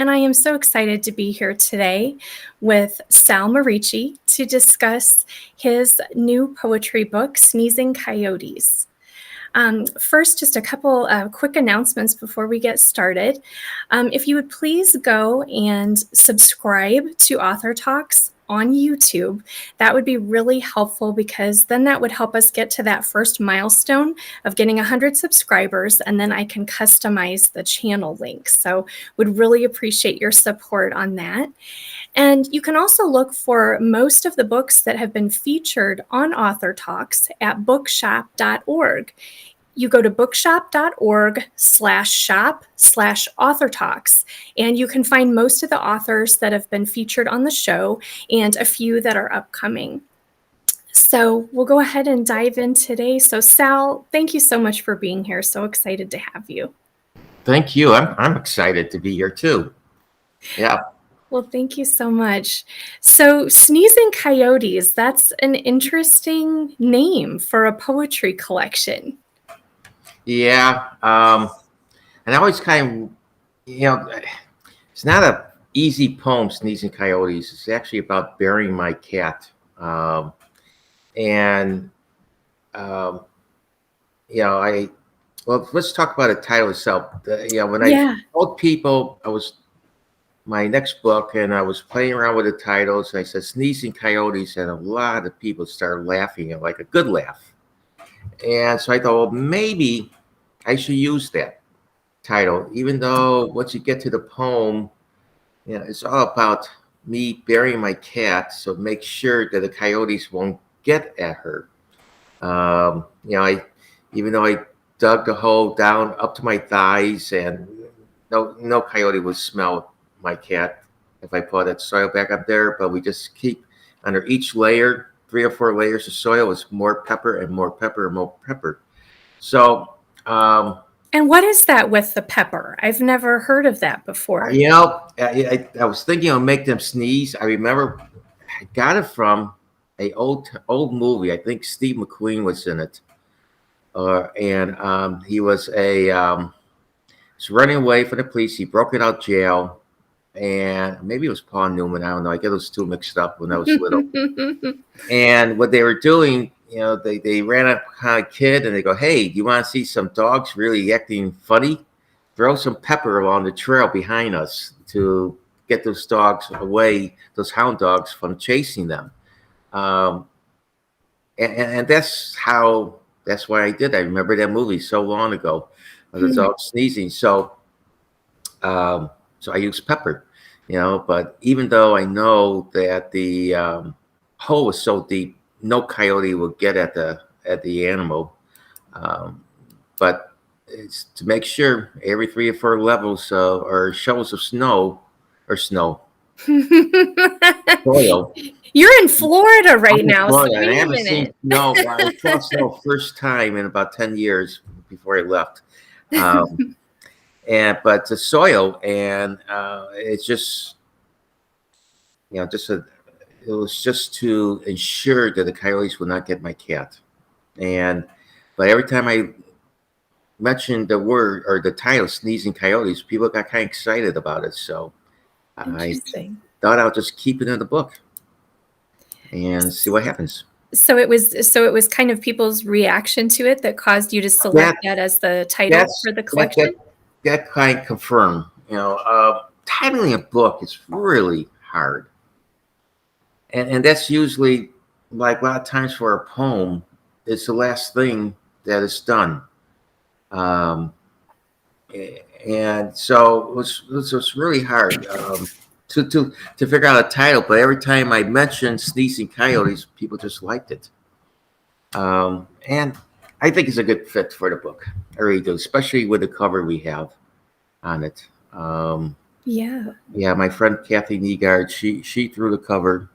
and I am so excited to be here today with Sal Marici to discuss his new poetry book, Sneezing Coyotes. First, just a couple quick announcements before we get started. If you would please go and subscribe to Author Talks on YouTube, that would be really helpful because then that would help us get to that first milestone of getting 100 subscribers, and then I can customize the channel link. So would really appreciate your support on that. And you can also look for most of the books that have been featured on Author Talks at bookshop.org. You go to bookshop.org/shop/author talks, and you can find most of the authors that have been featured on the show and a few that are upcoming. So we'll go ahead and dive in today. So Sal, thank you so much for being here. So excited to have you. Thank you. I'm excited to be here too. Yeah. Well, thank you so much. So Sneezing Coyotes, that's an interesting name for a poetry collection. Yeah. And I always kind of, it's not an easy poem, Sneezing Coyotes. It's actually about burying my cat. Let's talk about the title itself. When I told people my next book, and I was playing around with the titles, and I said Sneezing Coyotes, and a lot of people started laughing, like a good laugh. And so I thought, well, maybe I should use that title, even though once you get to the poem, it's all about me burying my cat, so make sure that the coyotes won't get at her. Even though I dug the hole down up to my thighs, and no coyote would smell my cat if I put that soil back up there, but we just keep under each layer, 3 or 4 layers of soil, is more pepper and more pepper and more pepper. So and what is that with the pepper? I've never heard of that before. I was thinking I'll make them sneeze. I remember I got it from a old movie. I think Steve McQueen was in it, and he was running away from the police. He broke it out jail, and maybe it was Paul Newman. I don't know. I get those two mixed up when I was little. And what they were doing, they ran up behind a kid, and they go, "Hey, do you want to see some dogs really acting funny? Throw some pepper along the trail behind us to get those dogs away, those hound dogs, from chasing them." And that's why I did. I remember that movie so long ago, the dog sneezing. So I use pepper, but even though I know that the hole was so deep, no coyote will get at the animal. But it's to make sure every 3 or 4 levels or shovels of soil. You're in Florida right now. Florida, so I haven't seen snow. I saw snow first time in about 10 years before I left. But the soil, and it's just, it was just to ensure that the coyotes would not get my cat. But every time I mentioned the word or the title, Sneezing Coyotes, people got kind of excited about it. So I thought I'll just keep it in the book and see what happens. So it was kind of people's reaction to it that caused you to select that as the title for the collection? That kind of confirmed. Titling a book is really hard. And that's usually, like a lot of times for a poem, it's the last thing that is done. And so it was really hard to figure out a title. But every time I mentioned Sneezing Coyotes, people just liked it. And I think it's a good fit for the book. I really do, especially with the cover we have on it. Yeah, my friend Kathy Negard, she drew the cover.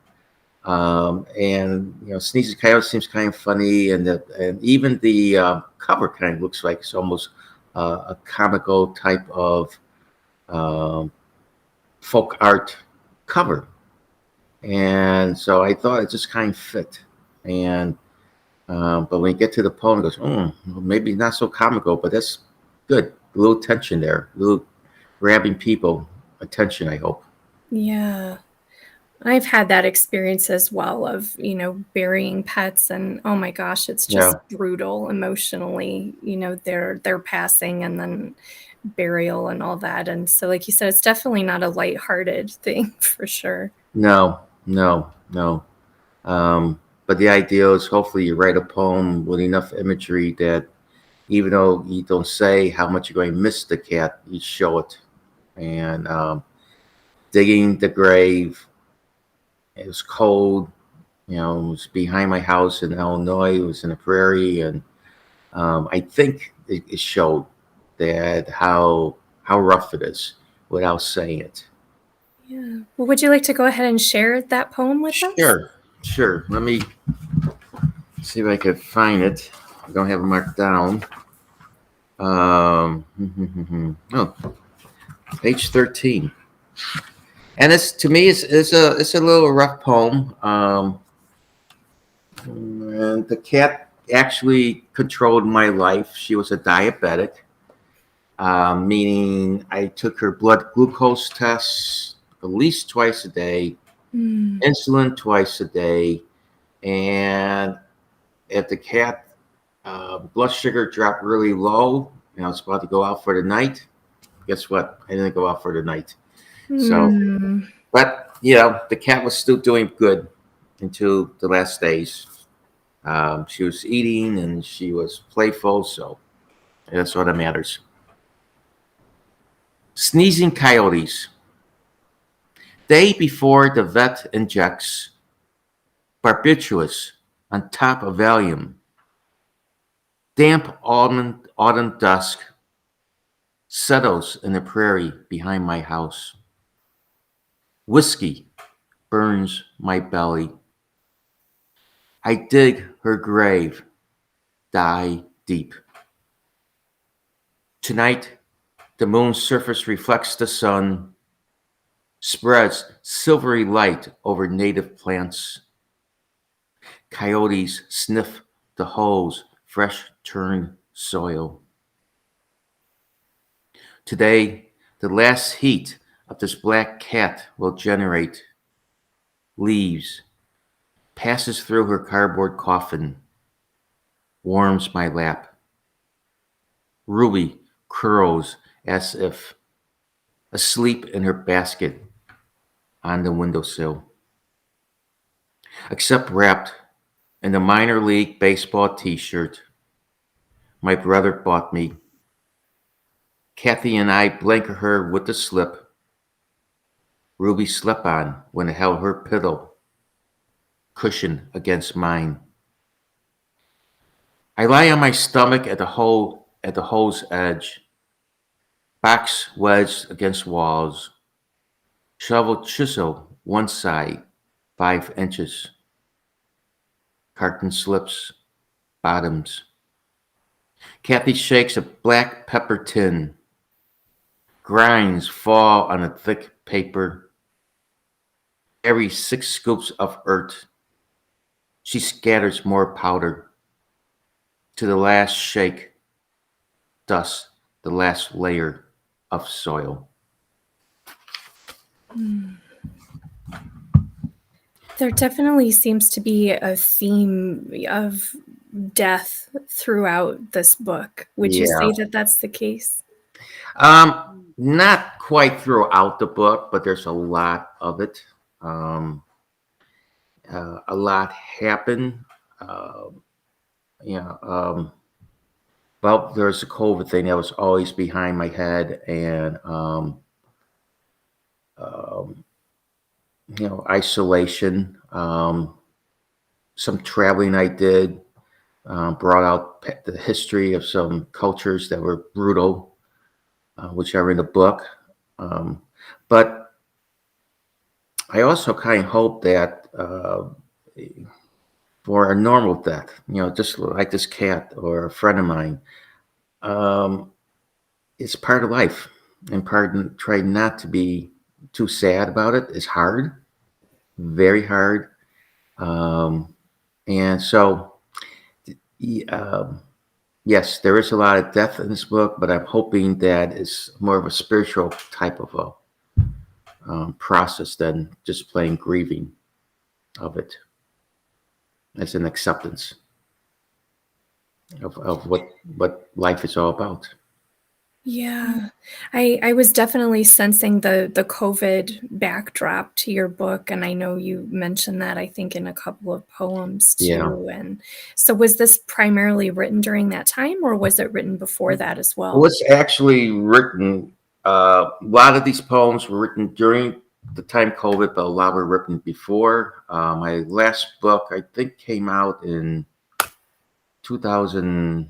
Sneezing Coyotes seems kind of funny, and even the cover kind of looks like it's almost a comical type of folk art cover, and so I thought it just kind of fit. And but when you get to the poem, it goes, maybe not so comical, but that's good. A little tension there, a little grabbing people attention, I hope. Yeah. I've had that experience as well of, burying pets, and oh my gosh, it's just Yeah. brutal emotionally, their passing and then burial and all that. And so like you said, it's definitely not a lighthearted thing for sure. No, no, no. But the idea is hopefully you write a poem with enough imagery that even though you don't say how much you're going to miss the cat, you show it. And digging the grave, it was cold. It was behind my house in Illinois. It was in the prairie, and I think it showed that how rough it is without saying it. Yeah. Well, would you like to go ahead and share that poem with us? Sure, sure. Let me see if I can find it. I don't have it marked down. Oh, page 13. And it's to me, it's a little rough poem. And the cat actually controlled my life. She was a diabetic, meaning I took her blood glucose tests at least twice a day, insulin twice a day, and if the cat blood sugar dropped really low, and I was about to go out for the night, guess what? I didn't go out for the night. So, but the cat was still doing good until the last days. She was eating and she was playful, so that's all that matters. Sneezing coyotes. Day before the vet injects barbiturates on top of Valium. Damp autumn dusk settles in the prairie behind my house. Whiskey burns my belly. I dig her grave, die deep. Tonight, the moon's surface reflects the sun, spreads silvery light over native plants. Coyotes sniff the hole's fresh turned soil. Today, the last heat of this black cat will generate leaves, passes through her cardboard coffin, warms my lap. Ruby curls as if asleep in her basket on the windowsill. Except wrapped in the minor league baseball t-shirt my brother bought me. Kathy and I blanket her with the slip Ruby slept on when it held her pillow cushion against mine. I lie on my stomach at the hole's edge, box wedged against walls, shovel chisel one side, 5 inches, carton slips, bottoms. Kathy shakes a black pepper tin. Grinds fall on a thick paper. Every 6 scoops of earth, she scatters more powder. To the last shake, thus the last layer of soil. There definitely seems to be a theme of death throughout this book. Would you say that that's the case? Not quite throughout the book, but there's a lot of it. A lot happened. Yeah. Well, there's a COVID thing that was always behind my head, and isolation. Some traveling I did brought out the history of some cultures that were brutal, which are in the book. But I also kind of hope that for a normal death, just like this cat or a friend of mine, it's part of life, and try not to be too sad about it. It's hard, very hard, and so yes, there is a lot of death in this book, but I'm hoping that it's more of a spiritual type of process than just plain grieving of it. As an acceptance of what life is all about. Yeah. I was definitely sensing the COVID backdrop to your book, and I know you mentioned that, I think, in a couple of poems Yeah. too, and so was this primarily written during that time, or was it written before that as Well, well? it's actually written. A lot of these poems were written during the time COVID, but a lot were written before. My last book, I think, came out in 2010,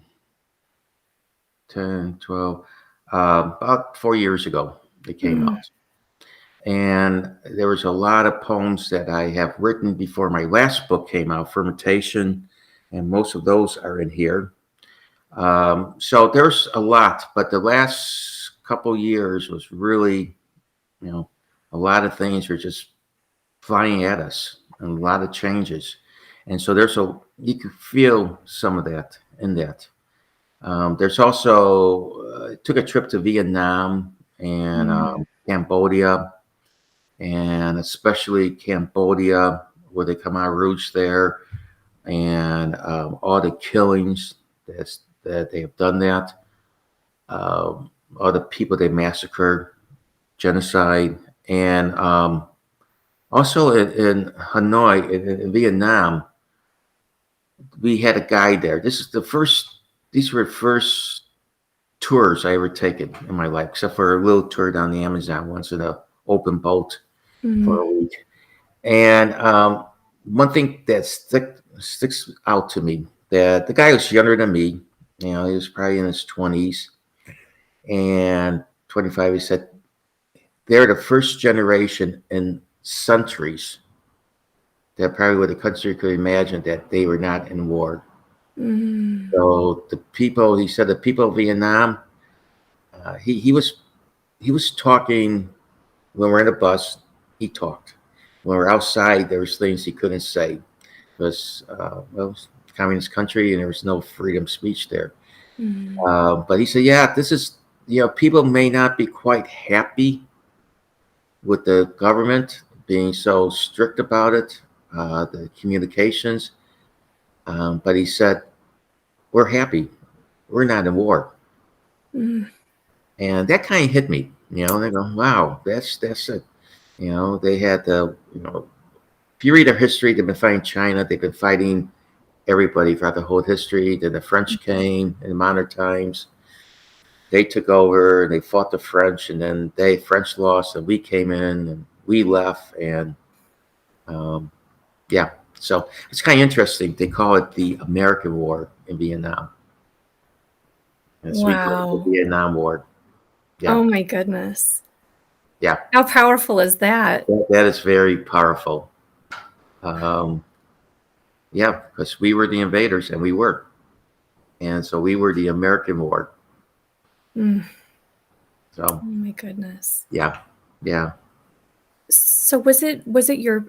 12, about 4 years ago. They came Mm, out. And there was a lot of poems that I have written before my last book came out, Fermentation, and most of those are in here. So there's a lot, but the last couple years was really, you know, a lot of things are just flying at us, and a lot of changes, and so you can feel some of that in that. There's also I took a trip to Vietnam and mm, Cambodia, and especially Cambodia, where they come out Rouge there, and all the killings that they have done that, all the people they massacred, genocide, and also in Hanoi, in Vietnam, we had a guide there. These were the first tours I ever taken in my life, except for a little tour down the Amazon once in an open boat for mm, a week. And one thing that sticks out to me, that the guy was younger than me. He was probably in his 20s and 25. He said they're the first generation in centuries that probably what the country could imagine that they were not in war. mm, So he said, the people of Vietnam, he was talking when we're in a bus. He talked. When we're outside, there was things he couldn't say because well, it's a communist country and there was no freedom of speech there. mm, But he said, yeah, this is, people may not be quite happy with the government being so strict about it, the communications. But he said, we're happy. We're not in war. mm, And that kind of hit me, and I go, wow, that's it. They had if you read their history, they've been fighting China, they've been fighting everybody throughout the whole history. Then the French came in modern times. They took over, they fought the French, and then French lost, and we came in and we left. And um, yeah, so it's kind of interesting. They call it the American War in Vietnam. And so we call it the wow. Vietnam War. Yeah, Oh my goodness. yeah, How powerful is that? that is very powerful. Um, yeah, because we were the invaders, and we were, and so we were the American War. Mm, So oh my goodness. yeah, yeah. So was it your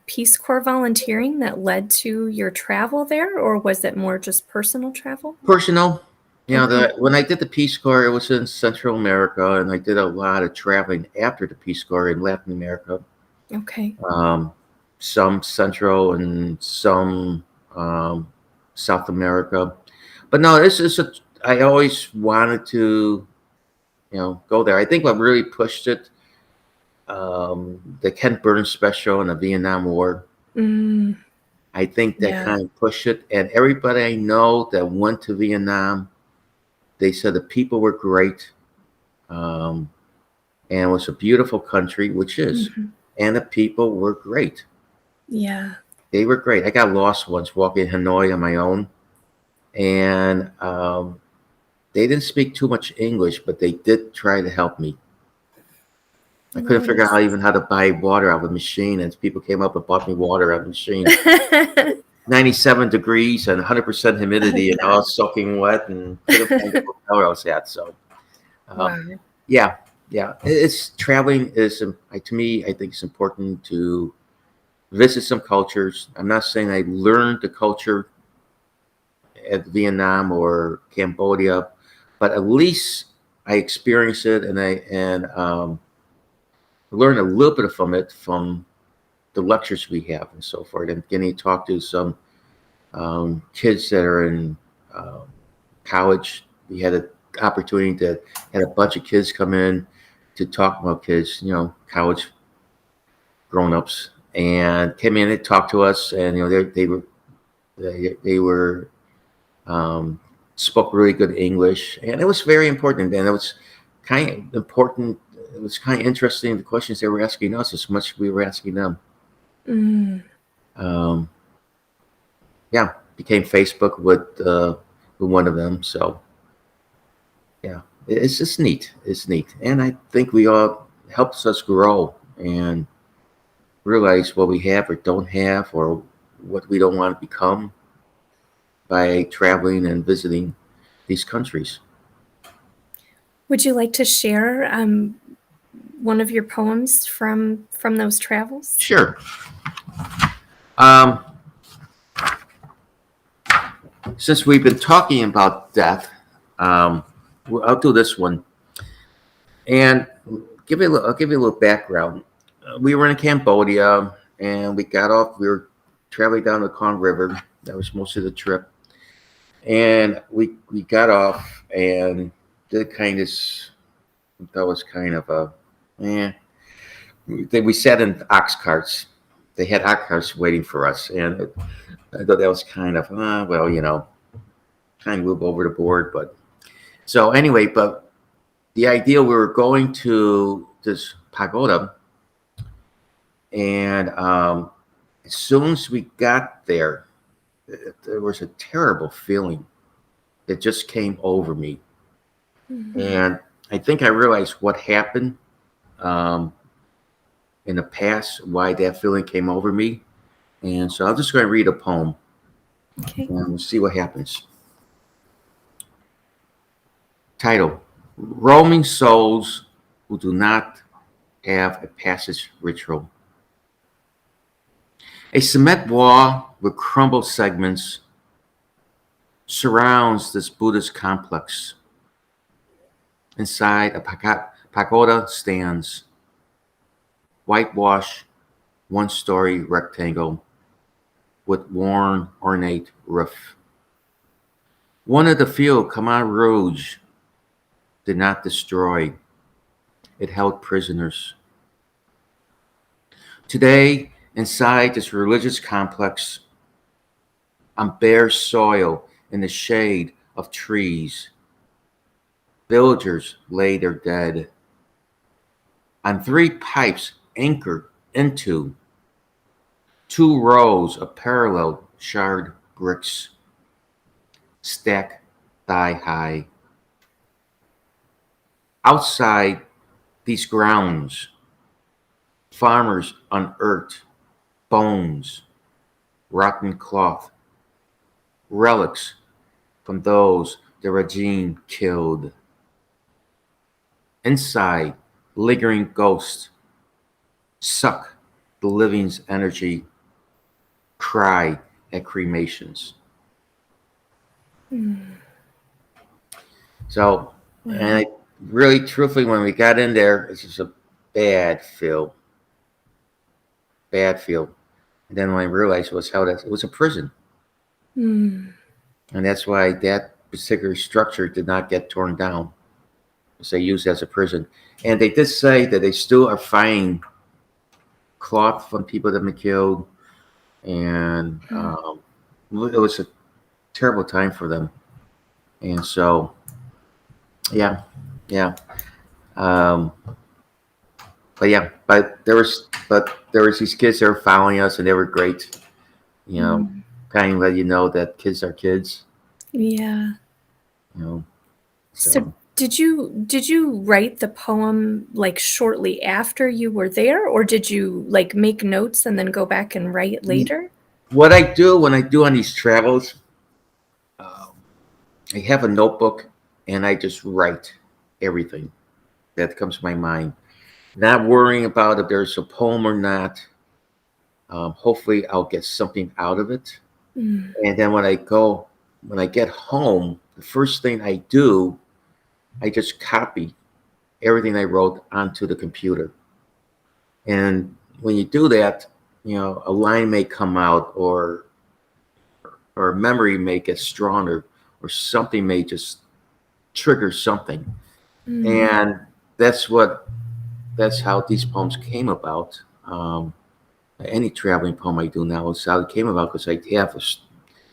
Peace Corps volunteering that led to your travel there, or was it more just personal travel? Personal, Okay. when I did the Peace Corps, it was in Central America, and I did a lot of traveling after the Peace Corps in Latin America, Okay. um, some Central and some South America. But no, this is I always wanted to, go there. I think what really pushed it, the Ken Burns special in the Vietnam War. Mm, I think that yeah. kind of pushed it. And everybody I know that went to Vietnam, they said the people were great. Um, and it was a beautiful country, which is, Mhm. and the people were great. Yeah. They were great. I got lost once walking Hanoi on my own, and they didn't speak too much English, but they did try to help me. I couldn't figure out Nice. how to buy water out of a machine, and people came up and bought me water out of a machine. 97 degrees and 100% Oh, humidity and yeah. all soaking wet, and couldn't find the hotel I was at. So, um, Wow. yeah, yeah. It's traveling is to me. I think it's important to visit some cultures. I'm not saying I learned the culture at Vietnam or Cambodia, but at least I experienced it, and learn a little bit from it from the lectures we have and so forth, and getting to talk to some kids that are in college. We had an opportunity to had a bunch of kids come in to talk about kids, college grown-ups, and came in and talked to us, and they were spoke really good English, and it was very important, and it was kind of important. It was kind of interesting, the questions they were asking us as much as we were asking them. Yeah, became Facebook with one of them. So yeah, it's just neat. It's neat, and I think we all helps us grow and realize what we have or don't have, or what we don't want to become by traveling and visiting these countries. Would you like to share one of your poems from those travels? Sure. Since we've been talking about death, I'll do this one, and I'll give you a little background. We were in Cambodia, and we got off. We were traveling down the Kong River. That was most of the trip, and we got off and did kind of. That was kind of a, we sat in ox carts. They had ox carts waiting for us, and I thought that was kind of, kind of move over the board. But so anyway, but the idea, we were going to this pagoda, and as soon as we got there, there was a terrible feeling that just came over me. And I think I realized what happened in the past, why that feeling came over me. And so I'm just going to read a poem. Okay. And we'll see what happens. Title: Roaming Souls Who Do Not Have a Passage Ritual. A cement wall with crumbled segments surrounds this Buddhist complex. Inside, a pagoda stands, whitewashed, one-story rectangle with worn, ornate roof. One of the few Khmer Rouge did not destroy. It held prisoners. Today, inside this religious complex, on bare soil in the shade of trees, villagers lay their dead on 3 pipes anchored into 2 rows of parallel shard bricks, stacked thigh high. Outside these grounds, farmers unearthed bones, rotten cloth, relics from those the regime killed. Inside, lingering ghosts suck the living's energy, cry at cremations. So, and I really, truthfully, when we got in there, it's just a bad feel. And then when I realized it was a prison. And that's why that particular structure did not get torn down. They used as a prison. And they did say that they still are finding cloth from people that have been killed. And it was a terrible time for them. And so, yeah. But there was these kids that were following us, and they were great. Kind of let you know that kids are kids. Yeah. So did you write the poem like shortly after you were there, or did you like make notes and then go back and write later? What I do when I do on these travels, I have a notebook and I just write everything that comes to my mind, not worrying about if there's a poem or not. Hopefully I'll get something out of it. And then when I get home, the first thing I do, I just copy everything I wrote onto the computer. And when you do that, a line may come out, or a memory may get stronger, or something may just trigger something. And that's how these poems came about. Any traveling poem I do now is how it came about, because I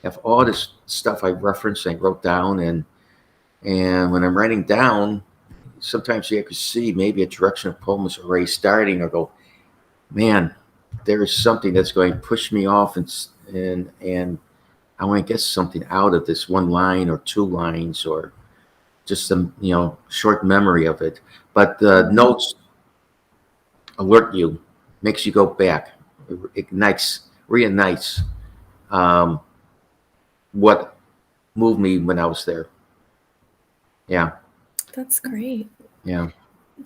have all this stuff I referenced and wrote down, and when I'm writing down, sometimes you can see maybe a direction of poem is already starting, or go, man, there is something that's going to push me off, and I want to get something out of this one line or two lines, or just some short memory of it. But the notes alert you, makes you go back, reignites what moved me when I was there. Yeah. That's great. Yeah.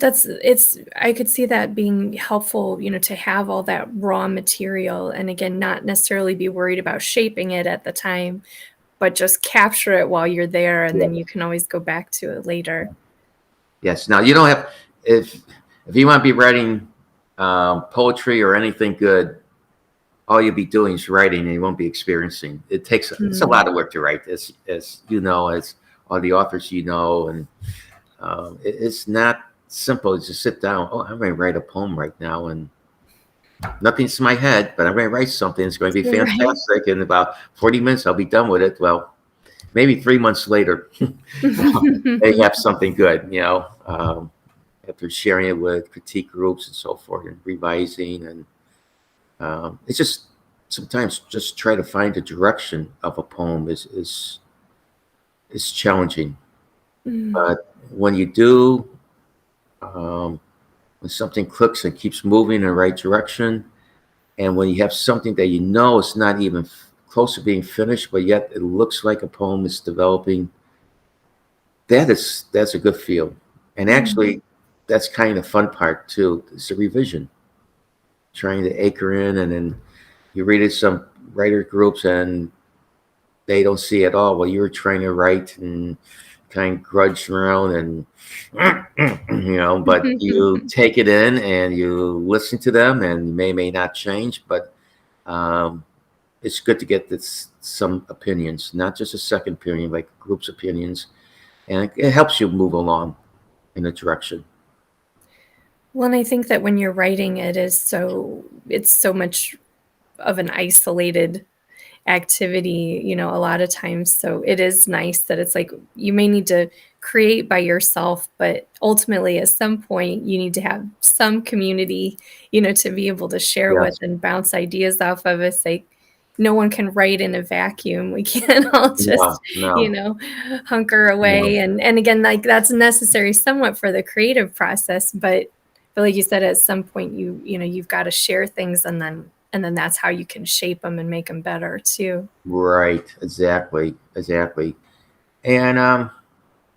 I could see that being helpful, to have all that raw material, and again, not necessarily be worried about shaping it at the time, but just capture it while you're there, and then you can always go back to it later. Yes. Now, you don't have, if you want to be writing poetry or anything good, all you'll be doing is writing, and you won't be experiencing. It's a lot of work to write, as as all the authors and it's not simple. It's just sit down. Oh, I'm going to write a poem right now, and nothing's in my head, but I'm going to write something. It's going to be fantastic. In about 40 minutes, I'll be done with it. Well, maybe 3 months later, they have something good, after sharing it with critique groups and so forth, and revising. And it's just sometimes just try to find the direction of a poem is challenging. But when you do, when something clicks and keeps moving in the right direction, and when you have something that is not even close to being finished, but yet it looks like a poem is developing, that's a good feel. And actually, that's kind of the fun part too. It's a revision, trying to anchor in, and then you read it some writer groups and they don't see at all what you were trying to write, and kind of grudge around, and but you take it in and you listen to them, and may not change, but it's good to get some opinions, not just a second opinion, like group's opinions, and it helps you move along in a direction. Well, and I think that when you're writing, it's so much of an isolated activity, a lot of times. So it is nice that it's like you may need to create by yourself, but ultimately at some point you need to have some community, to be able to share with and bounce ideas off of. It's like no one can write in a vacuum. We can't all just, hunker away. And again, like that's necessary somewhat for the creative process, but like you said, at some point you've got to share things, and then that's how you can shape them and make them better too. Right. Exactly. And,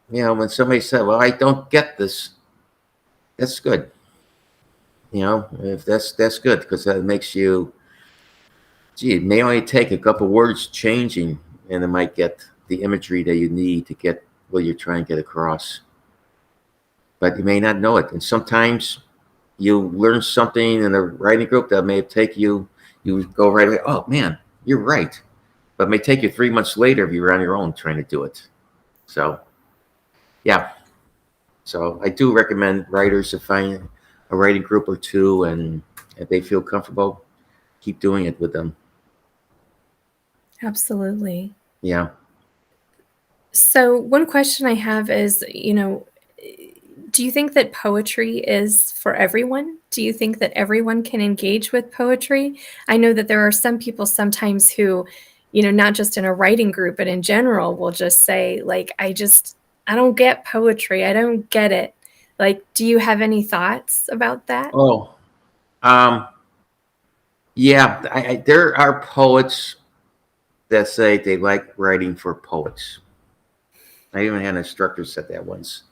when somebody said, well, I don't get this, that's good. If that's good, because that makes you, it may only take a couple words changing, and it might get the imagery that you need to get what you're trying to get across. But you may not know it. And sometimes you learn something in a writing group that may take you go right away, oh man, you're right. But it may take you 3 months later if you're on your own trying to do it. So, yeah. So I do recommend writers to find a writing group or two, and if they feel comfortable, keep doing it with them. Absolutely. Yeah. So one question I have is, do you think that poetry is for everyone? Do you think that everyone can engage with poetry? I know that there are some people sometimes who, not just in a writing group, but in general, will just say, like, I don't get poetry. I don't get it. Like, do you have any thoughts about that? Oh, yeah. There are poets that say they like writing for poets. I even had an instructor said that once.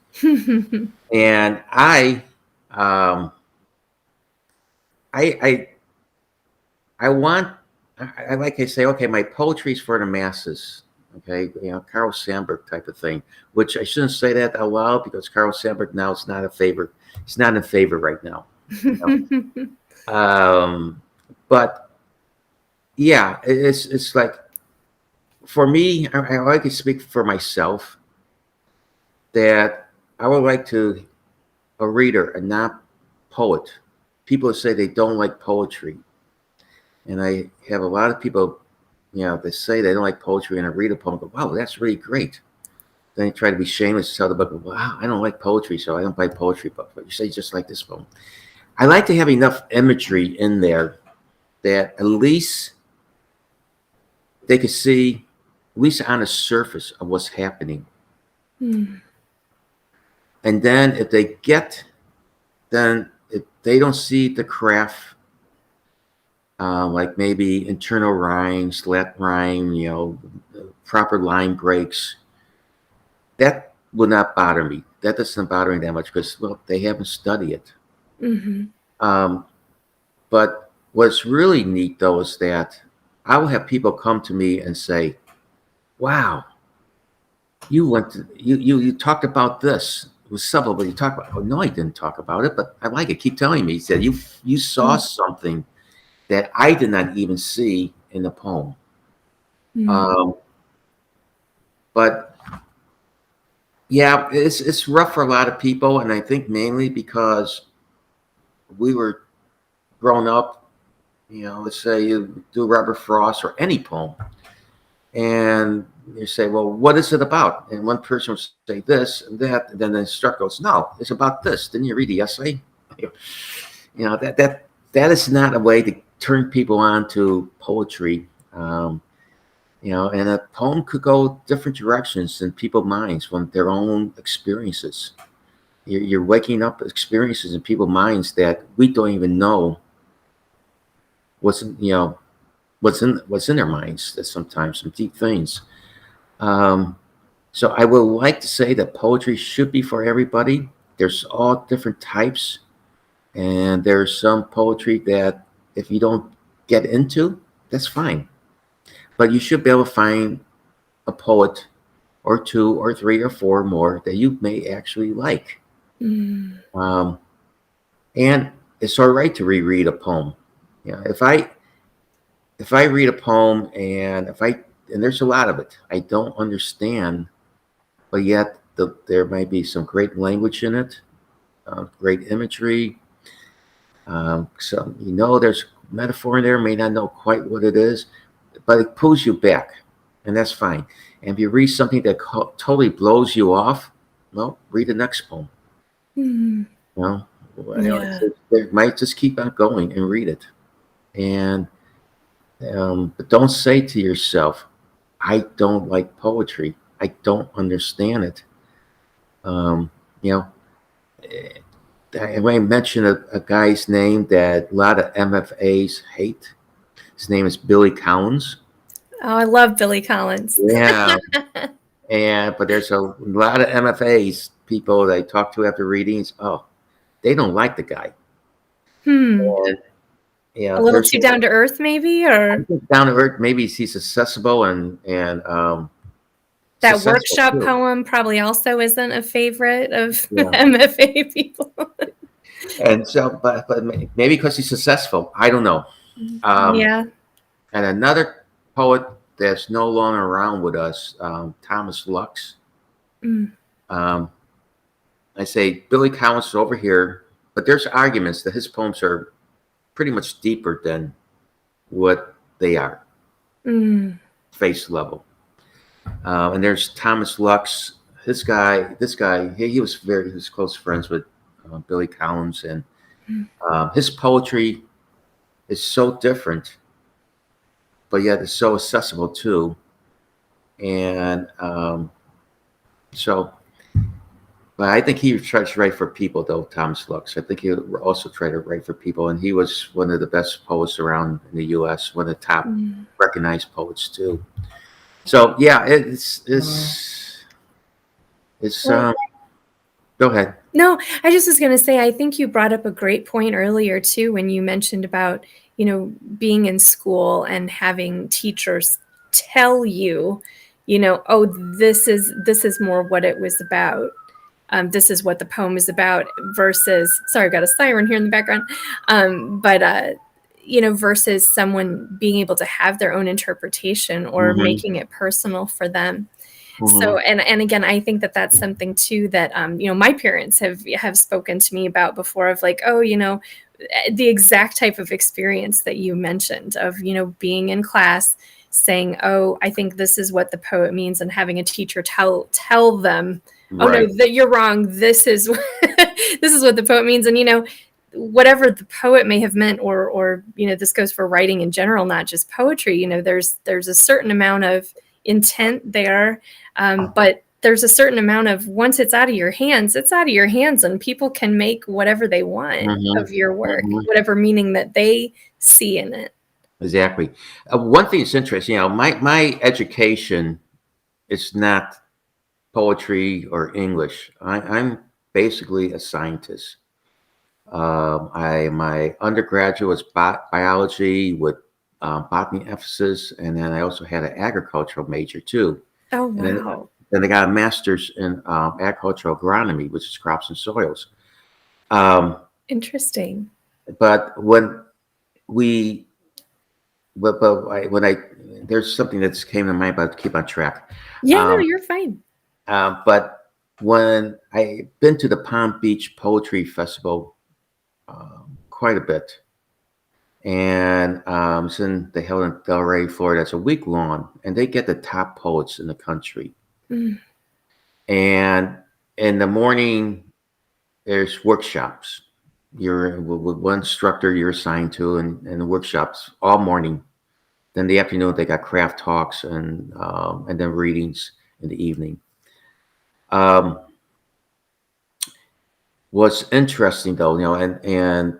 And I like to say, okay, my poetry is for the masses. Okay, Carl Sandburg type of thing, which I shouldn't say that out loud, because Carl Sandburg now is not a favor. He's not in favor right now. But yeah, it's like for me, I like to speak for myself that I would like to a reader and not poet. People say they don't like poetry, and I have a lot of people, they say they don't like poetry, and I read a poem, go, wow, that's really great. Then I try to be shameless to tell the book, wow, I don't like poetry, so I don't buy poetry books. But you say just like this poem. I like to have enough imagery in there that at least they could see, at least on the surface of what's happening. Mm. And then if they then if they don't see the craft, like maybe internal rhymes, let rhyme, proper line breaks, that would not bother me. That doesn't bother me that much because, well, they haven't studied it. Mm-hmm. But what's really neat though is that I will have people come to me and say, wow, you talked about this. It was subtle, but you talked about, oh no, I didn't talk about it, but I like it. Keep telling me. He said, you saw something that I did not even see in the poem. Mm-hmm. Um, but yeah, it's rough for a lot of people, and I think mainly because we were grown up. Let's say you do Robert Frost or any poem, and you say, well, what is it about? And one person will say this and that, and then the instructor goes, no, it's about this. Didn't you read the essay? That is not a way to turn people on to poetry. And a poem could go different directions in people's minds from their own experiences. You're waking up experiences in people's minds that we don't even know what's in, what's in their minds. That sometimes some deep things. Um, so I would like to say that poetry should be for everybody. There's all different types, and there's some poetry that if you don't get into, that's fine. But you should be able to find a poet or two or three or four more that you may actually like. Mm. And it's all right to reread a poem. If I read a poem and there's a lot of it I don't understand, but yet there might be some great language in it, great imagery. So there's metaphor in there, may not know quite what it is, but it pulls you back, and that's fine. And if you read something that totally blows you off, well, read the next poem. Mm. You know, Yeah. it might just keep on going and read it. And but don't say to yourself, "I don't like poetry. I don't understand it." Um, you know, I might mention a guy's name that a lot of MFAs hate. His name is Billy Collins. Oh, I love Billy Collins. Yeah, but there's a lot of MFAs people that I talk to after readings. Oh, they don't like the guy. Hmm. And A little there's too down to earth, maybe, I or think down to earth. Maybe he's accessible and that successful workshop too. poem probably also isn't a favorite of Yeah, MFA people. and so but maybe because he's successful, I don't know. Um, Yeah. and another poet that's no longer around with us, Thomas Lux. Mm. Um, I say Billy Collins is over here, but there's arguments that his poems are pretty much deeper than what they are, Mm. face level. And there's Thomas Lux. This guy, he was close friends with Billy Collins, and Mm. his poetry is so different, but yet it's so accessible too. And so, but I think he tries to write for people, though. Thomas Lux. I think he also tried to write for people, and he was one of the best poets around in the U.S. One of the top Mm. recognized poets too. So yeah, it's Well, go ahead. no, I just was going to say, I think you brought up a great point earlier too, when you mentioned about, being in school and having teachers tell you, oh, this is more what it was about. this is what the poem is about, versus, sorry, I've got a siren here in the background, versus someone being able to have their own interpretation or Mm-hmm. making it personal for them. So, Mm-hmm. and again, I think that that's something too that, my parents have spoken to me about before, of like, oh, the exact type of experience that you mentioned of, being in class saying, oh, I think this is what the poet means, and having a teacher tell them, oh no, Right. that you're wrong. This is, this is what the poet means. And, whatever the poet may have meant, or, this goes for writing in general, not just poetry, there's a certain amount of intent there. But there's a certain amount of, once it's out of your hands, it's out of your hands, and people can make whatever they want Mm-hmm. of your work, Mm-hmm. whatever meaning that they see in it. Exactly. One thing that's interesting, my education is not poetry or English. I'm basically a scientist. My undergraduate was biology with botany emphasis, and then I also had an agricultural major too. Oh, And wow. then I got a master's in agricultural agronomy, which is crops and soils. Um, Interesting. but when we, when I, there's something that's came to mind, but to keep on track. Yeah, no, Um, you're fine. but when I've been to the Palm Beach Poetry Festival quite a bit, and it's in the Helen Del Rey, Florida. It's a week long, and they get the top poets in the country. Mm. And in the morning, there's workshops. You're with one instructor you're assigned to, and the workshops all morning. Then the afternoon, they got craft talks and then readings in the evening. Um, what's interesting though, and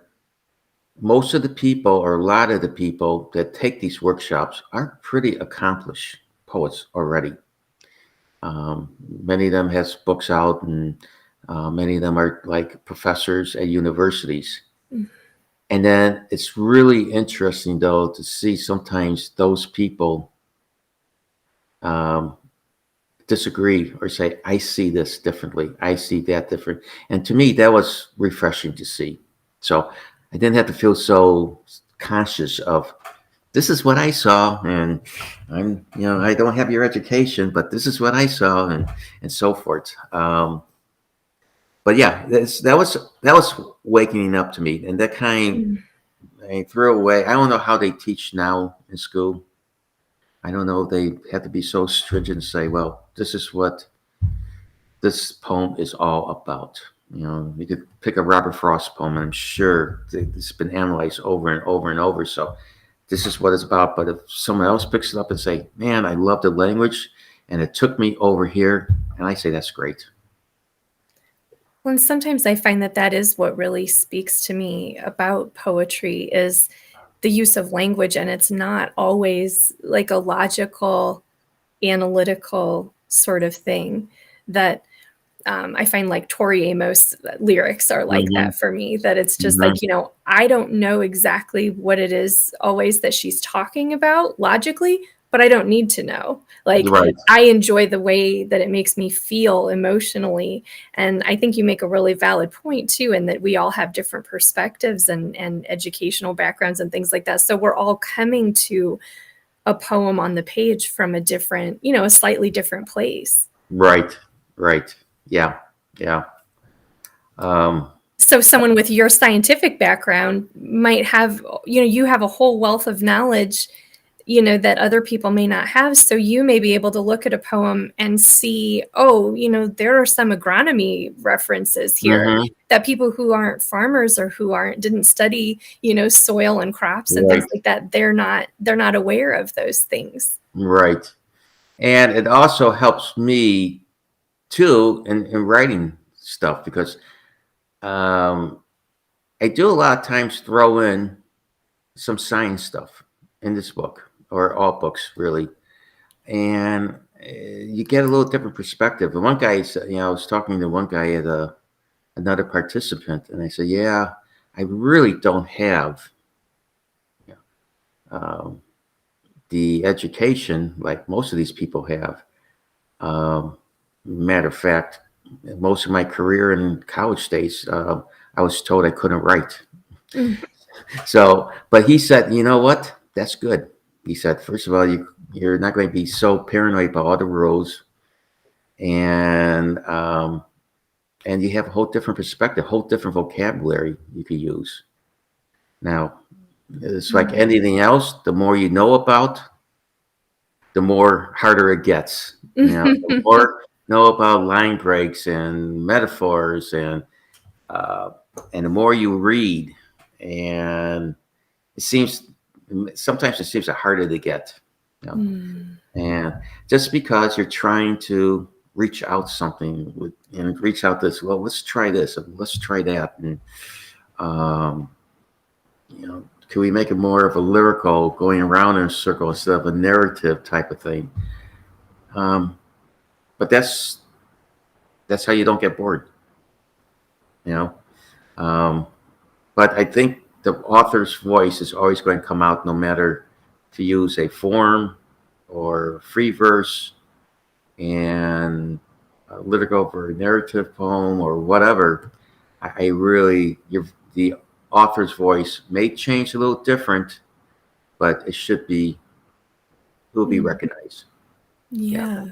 most of the people, or a lot of the people that take these workshops, are pretty accomplished poets already. Many of them has books out, and many of them are like professors at universities. Mm. And then it's really interesting though to see sometimes those people um, disagree or say, "I see this differently. I see that different." And to me, that was refreshing to see. So I didn't have to feel so conscious of, this is what I saw, and I don't have your education, but this is what I saw, and so forth. But yeah, that was waking up to me, and that kind, Mm. I threw away. I don't know how they teach now in school. I don't know if they have to be so stringent and say, well, this is what this poem is all about. You could pick a Robert Frost poem, and I'm sure it's been analyzed over and over and over. So this is what it's about. But if someone else picks it up and say, "Man, I love the language, and it took me over here," and I say, "That's great." Well, and sometimes I find that that is what really speaks to me about poetry, is the use of language, and it's not always like a logical, analytical sort of thing that, I find like Tori Amos lyrics are like Hmm. that for me, that it's just Hmm. like, I don't know exactly what it is always that she's talking about logically, but I don't need to know. Like, Right, I enjoy the way that it makes me feel emotionally. And I think you make a really valid point too, in that we all have different perspectives and educational backgrounds and things like that. So we're all coming to a poem on the page from a different, a slightly different place. right, right. Yeah, yeah. Um, So someone with your scientific background might have, you have a whole wealth of knowledge, that other people may not have. So you may be able to look at a poem and see, oh, there are some agronomy references here hmm. that people who aren't farmers, or who didn't study, soil and crops and things Right, like that, they're not aware of those things. right. And it also helps me too in writing stuff because um, I do a lot of times throw in some science stuff in this book, or all books really, and you get a little different perspective. And one guy said, I was talking to one guy at another participant, and I said, "Yeah, I really don't have um, the education like most of these people have. Matter of fact." most of my career in college days, I was told I couldn't write. Mm. So, but he said, you know what? That's good. He said, first of all, you're not going to be so paranoid about all the rules, and you have a whole different perspective, whole different vocabulary you could use. Now, it's like anything else. The more you know about, the more harder it gets. You know, the more you know about line breaks and metaphors, and the more you read, and it seems sometimes it seems harder to get. You know? And just because you're trying to reach out something and reach out this, well, let's try this and let's try that, and you know, can we make it more of a lyrical, going around in a circle instead of a narrative type of thing? But that's how you don't get bored, you know. But I think the author's voice is always going to come out, no matter if you use a form or free verse and a lyrical or narrative poem or whatever. I really, the author's voice may change a little different, but it will be recognized. Yeah.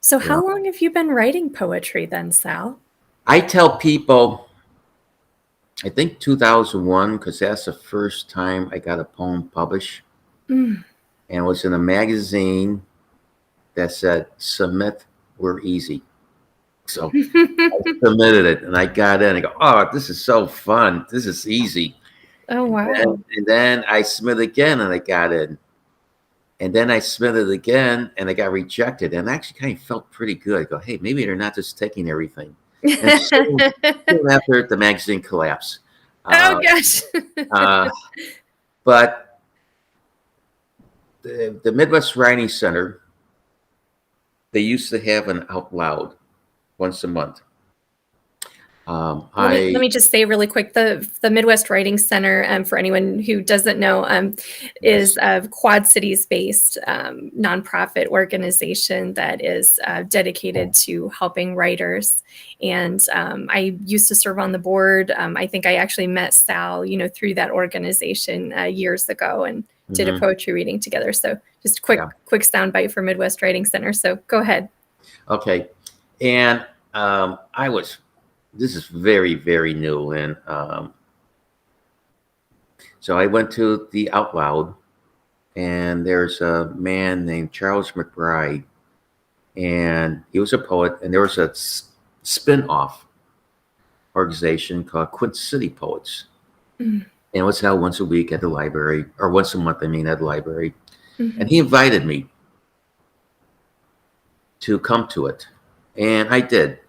So how long have you been writing poetry then, Sal? I tell people, I think 2001, because that's the first time I got a poem published. And it was in a magazine that said, submit, we're easy. So I submitted it and I got in. I go, oh, this is so fun. This is easy. Oh, wow. And then I submitted again and I got in. And then I submitted again and I got rejected. And I actually kind of felt pretty good. I go, hey, maybe they're not just taking everything. And soon after, the magazine collapsed. Oh, gosh. But the Midwest Writing Center, they used to have an out loud once a month. Let me just say really quick, the Midwest Writing Center, for anyone who doesn't know, is a Quad Cities-based nonprofit organization that is dedicated to helping writers. And I used to serve on the board. I think I actually met Sal, through that organization years ago, and did a poetry reading together. So just a quick soundbite for Midwest Writing Center. So go ahead. Okay. And this is very, very new. And so I went to the Out Loud, and there's a man named Charles McBride, and he was a poet, and there was a spin-off organization called Quint City Poets. And it was held once a week at the library, or once a month, at the library. And he invited me to come to it. And I did.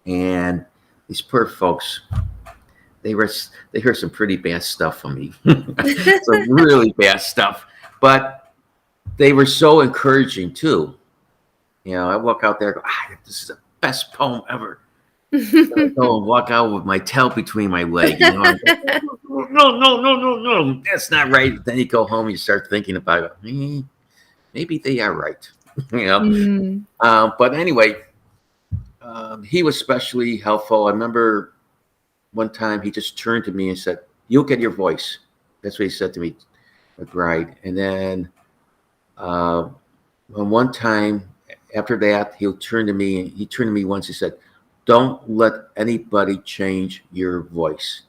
And these poor folks, they heard some pretty bad stuff from me. Some really bad stuff. But they were so encouraging too. I walk out there and go, this is the best poem ever. I go and walk out with my tail between my legs. No, that's not right. Then you go home and you start thinking about it. Maybe they are right. But anyway, he was especially helpful. I remember one time he just turned to me and said, "You'll get your voice." That's what he said to me, McBride. And then one time after that, he turned to me once. He said, "Don't let anybody change your voice."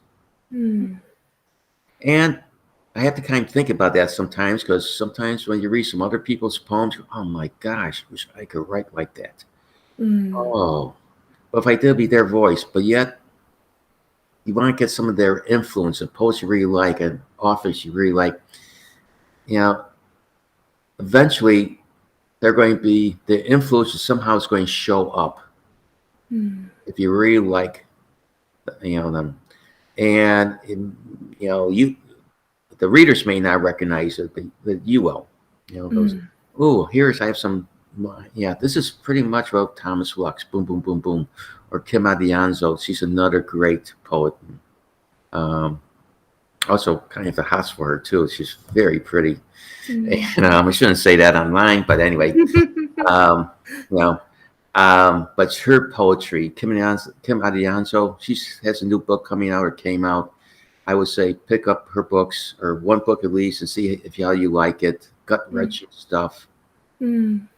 And I have to kind of think about that sometimes, because sometimes when you read some other people's poems, you go, oh my gosh, I wish I could write like that. Oh, but if I did, it'd be their voice. But yet, you want to get some of their influence, and poets you really like, and authors you really like. Eventually, they're going to be, the influence somehow is going to show up. If you really like, them, and the readers may not recognize it, but you will. Those. Oh, I have some. Yeah, this is pretty much about Thomas Lux. Boom, boom, boom, boom. Or Kim Adionzo. She's another great poet. Also, kind of the hots for her too. She's very pretty. And I shouldn't say that online, but anyway, But her poetry, Kim Adianzo, she has a new book coming out or came out. I would say pick up her books or one book at least and see if how you like it. Gut wrenching stuff. Um,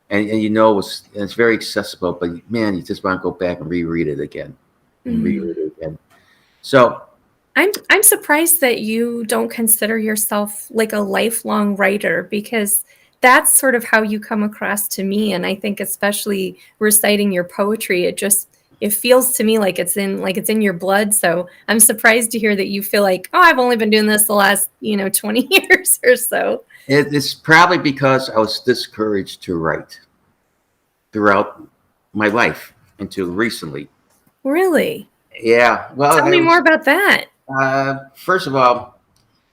and you know it's very accessible, but man, you just want to go back and reread it again and reread it again. So I'm surprised that you don't consider yourself like a lifelong writer, because that's sort of how you come across to me. And I think especially reciting your poetry, it feels to me like it's in your blood. So I'm surprised to hear that you feel like, oh, I've only been doing this the last 20 years or so. it's probably because I was discouraged to write throughout my life until recently. Really? Yeah. Well, Tell me more about that. first of all,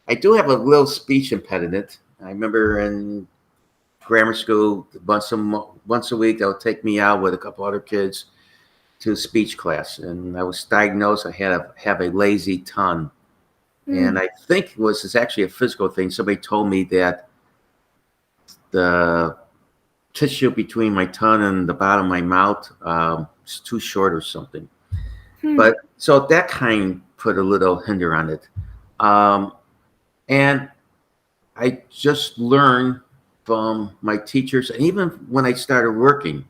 I do have a little speech impediment. I remember in grammar school, once a week, they would take me out with a couple other kids to speech class, and I was diagnosed. I have a lazy tongue, and I think it's actually a physical thing. Somebody told me that the tissue between my tongue and the bottom of my mouth is too short or something. But so that kind put a little hinder on it. And I just learned from my teachers, and even when I started working,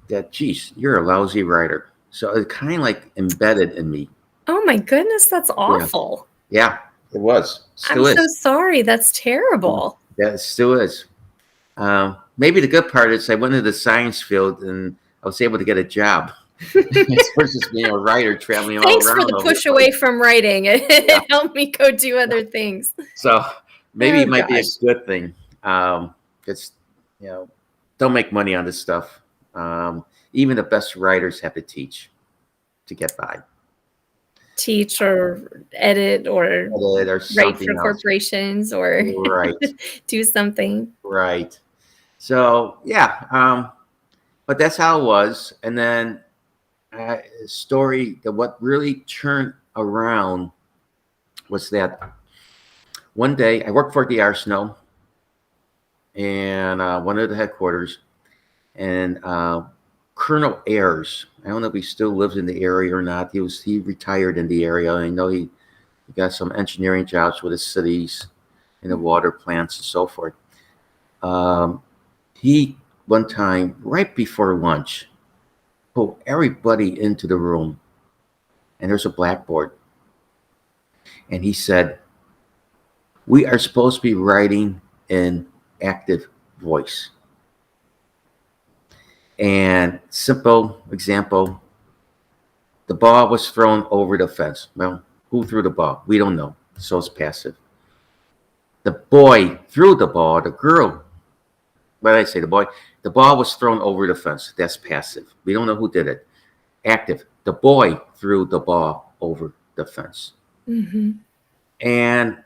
that, geez, you're a lousy writer. So it kind of like embedded in me. Oh my goodness, that's awful. Yeah, it was. I'm so sorry. That's terrible. Yeah, it still is. Maybe the good part is I went into the science field and I was able to get a job. Versus being a writer traveling all around. Thanks for the push away from writing. It helped me go do other things. So maybe it might be a good thing. Because don't make money on this stuff. Even the best writers have to teach to get by. Teach or edit or write for corporations or do something. Right. So yeah, but that's how it was. And then story that what really turned around was that one day I worked for the Arsenal and one of the headquarters, and Colonel Ayers, I don't know if he still lives in the area or not. He retired in the area. I know he got some engineering jobs with the cities and the water plants and so forth. He one time right before lunch pull everybody into the room, and there's a blackboard, and he said, we are supposed to be writing in active voice. And simple example, the ball was thrown over the fence. Well, who threw the ball? We don't know, so it's passive. The boy threw the ball. The girl, what did I say? The ball was thrown over the fence. That's passive. We don't know who did it. Active. The boy threw the ball over the fence. And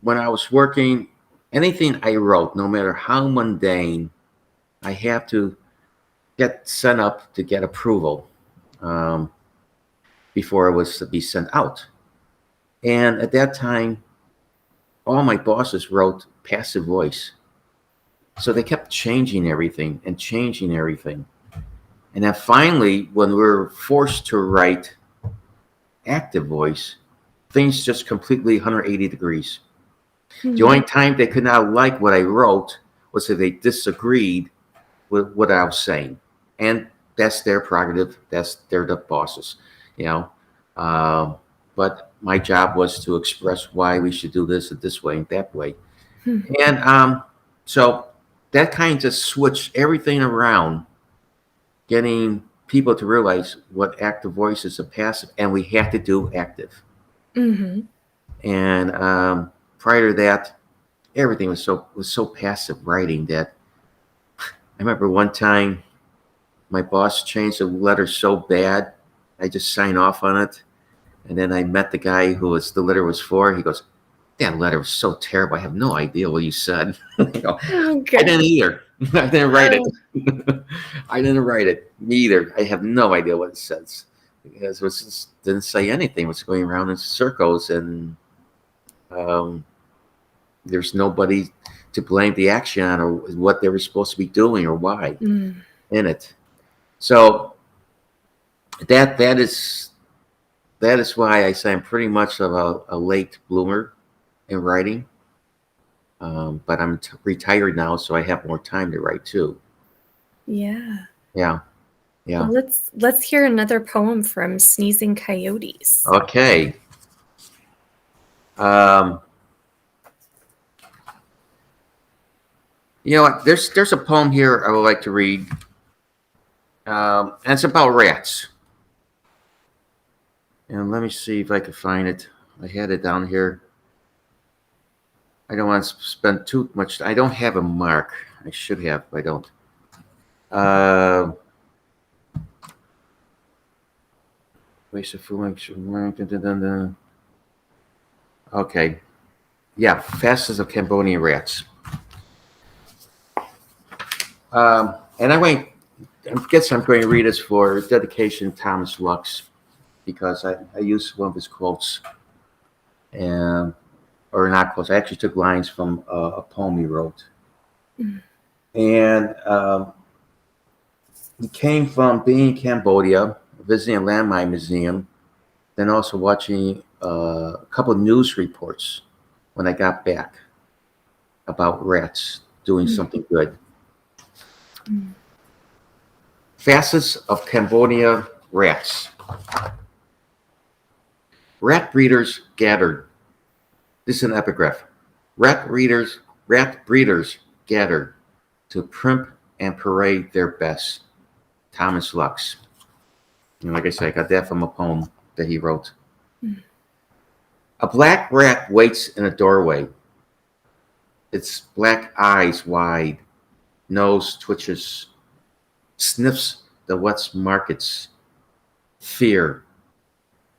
when I was working, anything I wrote, no matter how mundane, I have to get sent up to get approval before it was to be sent out. And at that time, all my bosses wrote passive voice. So they kept changing everything. And then finally, when we were forced to write active voice, things just completely 180 degrees. The only time they could not like what I wrote was if they disagreed with what I was saying. And that's their prerogative. They're the bosses, but my job was to express why we should do this way and that way. And so that kind of just switched everything around, getting people to realize what active voice is a passive, and we have to do active. And prior to that, everything was so passive writing that I remember one time my boss changed the letter so bad, I just signed off on it. And then I met the guy who the letter was for. He goes, that letter was so terrible. I have no idea what you said. I didn't either. I didn't write it. I didn't write it. Me either. I have no idea what it says. Because it just didn't say anything. It was going around in circles, and there's nobody to blame the action on or what they were supposed to be doing or why in it. So that is why I say I'm pretty much of a late bloomer in writing. But I'm retired now, so I have more time to write too. Yeah. Yeah. Yeah. Well, let's hear another poem from Sneezing Coyotes. Okay. You know what? There's a poem here I would like to read, and it's about rats. And let me see if I can find it. I had it down here. I don't want to spend too much. I don't have a mark. I should have, but I don't. Waste of food. Okay. Yeah, fastest of Cambodian rats. And I guess I'm going to read this for dedication to Thomas Lux because I used one of his quotes, and or not quotes. I actually took lines from a poem he wrote, and he came from being in Cambodia, visiting a landmine museum, then also watching a couple of news reports when I got back about rats doing something good. Facets of Cambodia rats. Rat breeders gathered. This is an epigraph. Rat breeders gathered to primp and parade their best. Thomas Lux. And like I said, I got that from a poem that he wrote. A black rat waits in a doorway. Its black eyes wide, nose twitches, sniffs the wet markets. Fear,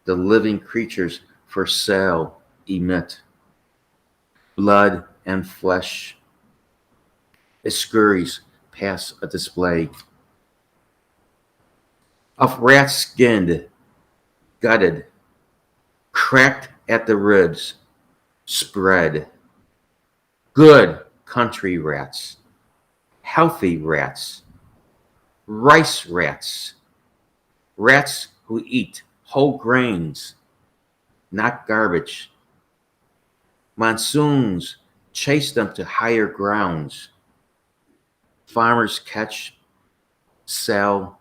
the living creatures for sale emit. Blood and flesh. It scurries past a display of rats skinned, gutted, cracked at the ribs, spread. Good country rats, healthy rats, rice rats, rats who eat whole grains, not garbage. Monsoons chase them to higher grounds. Farmers catch, sell,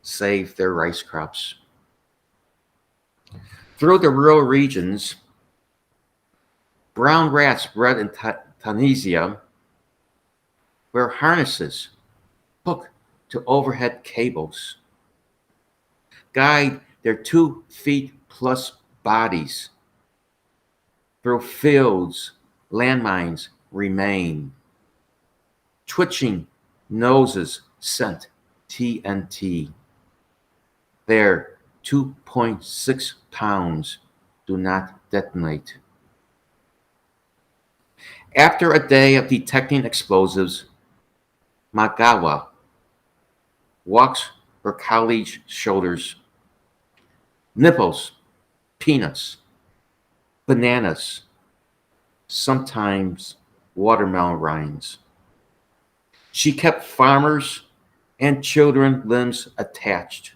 save their rice crops. Through the rural regions, brown rats bred in Tunisia wear harnesses hooked to overhead cables, guide their 2 feet plus bodies through fields, landmines remain. Twitching noses scent TNT. Their 2.6 pounds do not detonate. After a day of detecting explosives, Magawa walks her colleague's shoulders. Nipples, peanuts, bananas, sometimes watermelon rinds. She kept farmers and children limbs attached,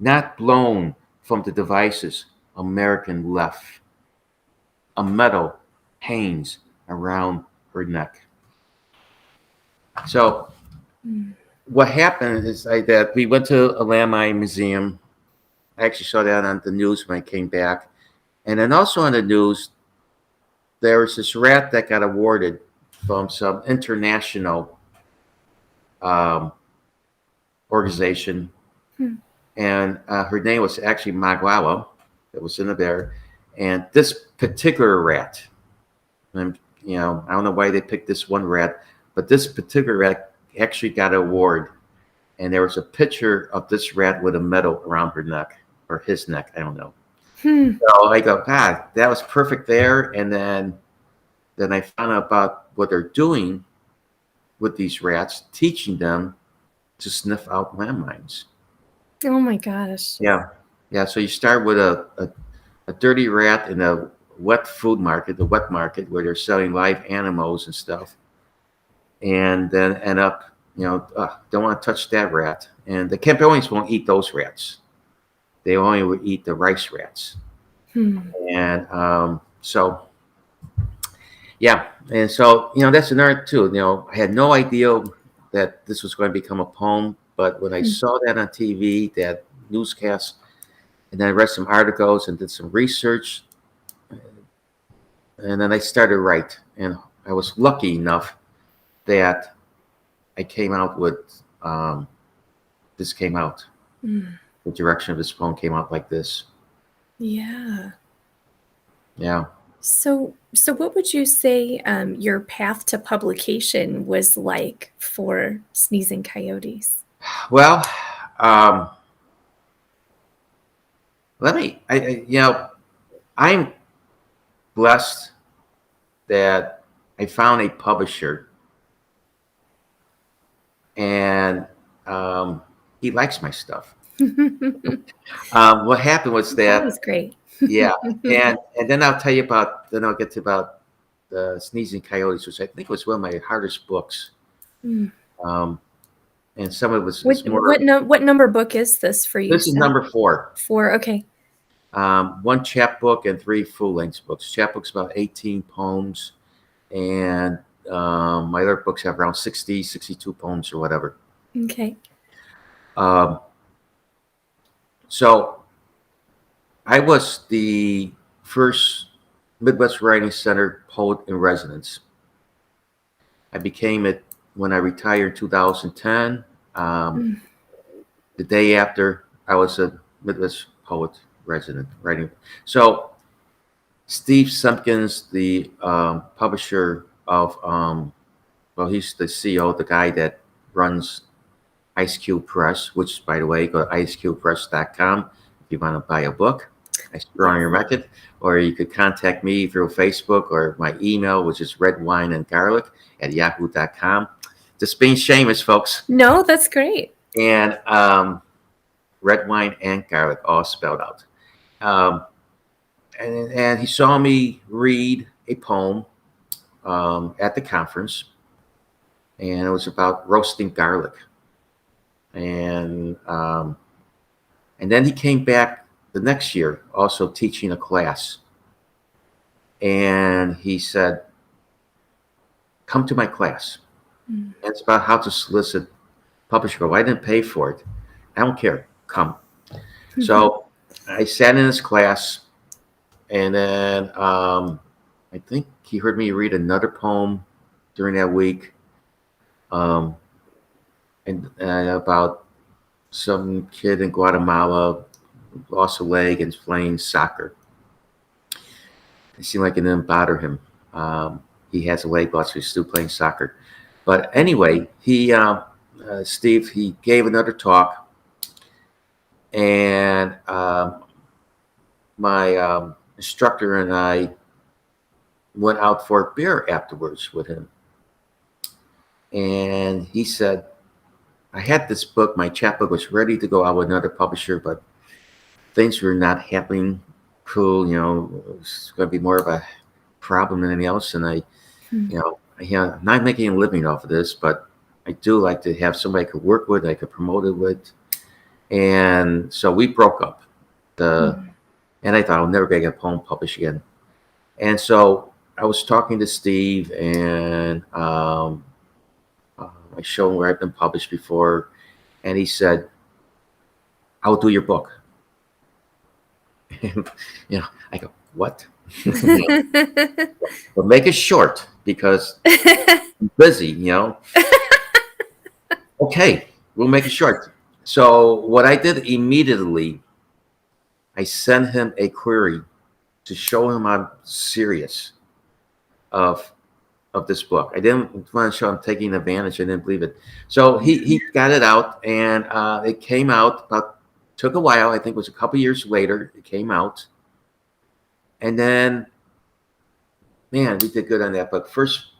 not blown from the devices American left. A metal hangs around her neck. So what happened is that we went to a landmine museum. I actually saw that on the news when I came back. And then also on the news, there was this rat that got awarded from some international organization. And her name was actually Magwawa that was in there. And this particular rat, and I don't know why they picked this one rat, but this particular rat actually got an award. And there was a picture of this rat with a medal around her neck, or his neck, I don't know. So I go, God, that was perfect there. And then I found out about what they're doing with these rats, teaching them to sniff out landmines. Oh my gosh. Yeah. So you start with a dirty rat in a wet food market, the wet market, where they're selling live animals and stuff, and then end up, don't want to touch that rat. And the Campbellians won't eat those rats. They only would eat the rice rats. And so, yeah. And so, that's another too. I had no idea that this was going to become a poem, but when I saw that on TV, that newscast, and then I read some articles and did some research, and then I started to write. And I was lucky enough that I came out with this came out. The direction of this poem came out like this. Yeah. Yeah. So what would you say your path to publication was like for Sneezing Coyotes? Well, I'm blessed that I found a publisher, and he likes my stuff. What happened was that was great. Yeah, and then I'll tell you about. Then I'll get to about the Sneezing Coyotes, which I think was one of my hardest books. And some of it was more. What number book is this for you? This is number 4. 4, okay. 1 chapbook and 3 full-length books. Chapbooks about 18 poems, and my other books have around 60, 62 poems or whatever. Okay. So I was the first Midwest Writing Center poet in residence. I became it when I retired in 2010. The day after, I was a Midwest poet resident writing. So Steve Simpkins, the publisher of, he's the CEO, the guy that runs Ice Cube Press, which, by the way, go to icecubepress.com if you want to buy a book. I strongly recommend it. Or you could contact me through Facebook or my email, which is redwineandgarlic@yahoo.com. Just being shameless, folks. No, that's great. And red wine and garlic, all spelled out. And he saw me read a poem at the conference, and it was about roasting garlic. And then he came back the next year, also teaching a class. And he said, "Come to my class." And it's about how to solicit publisher. Well, I didn't pay for it. I don't care. Come. So I sat in his class, and then I think he heard me read another poem during that week, and about some kid in Guatemala lost a leg and playing soccer. It seemed like it didn't bother him. He has a leg loss, so he's still playing soccer. But anyway, Steve, he gave another talk, and my instructor and I went out for a beer afterwards with him. And he said, I had this book, my chapbook was ready to go out with another publisher, but things were not happening cool. It was going to be more of a problem than anything else. And I'm not making a living off of this, but I do like to have somebody I could work with, I could promote it with. And so we broke up. And I thought I'll never get a poem published again. And so I was talking to Steve, and I showed him where I've been published before, and he said, "I'll do your book." And, I go, "What?" But make it short because I'm busy, Okay, we'll make it short. So what I did immediately, I sent him a query to show him I'm serious of this book. I didn't want to show him taking advantage. I didn't believe it. So he got it out, and it came out. Took a while. I think it was a couple years later. It came out, and then, man, we did good on that book. First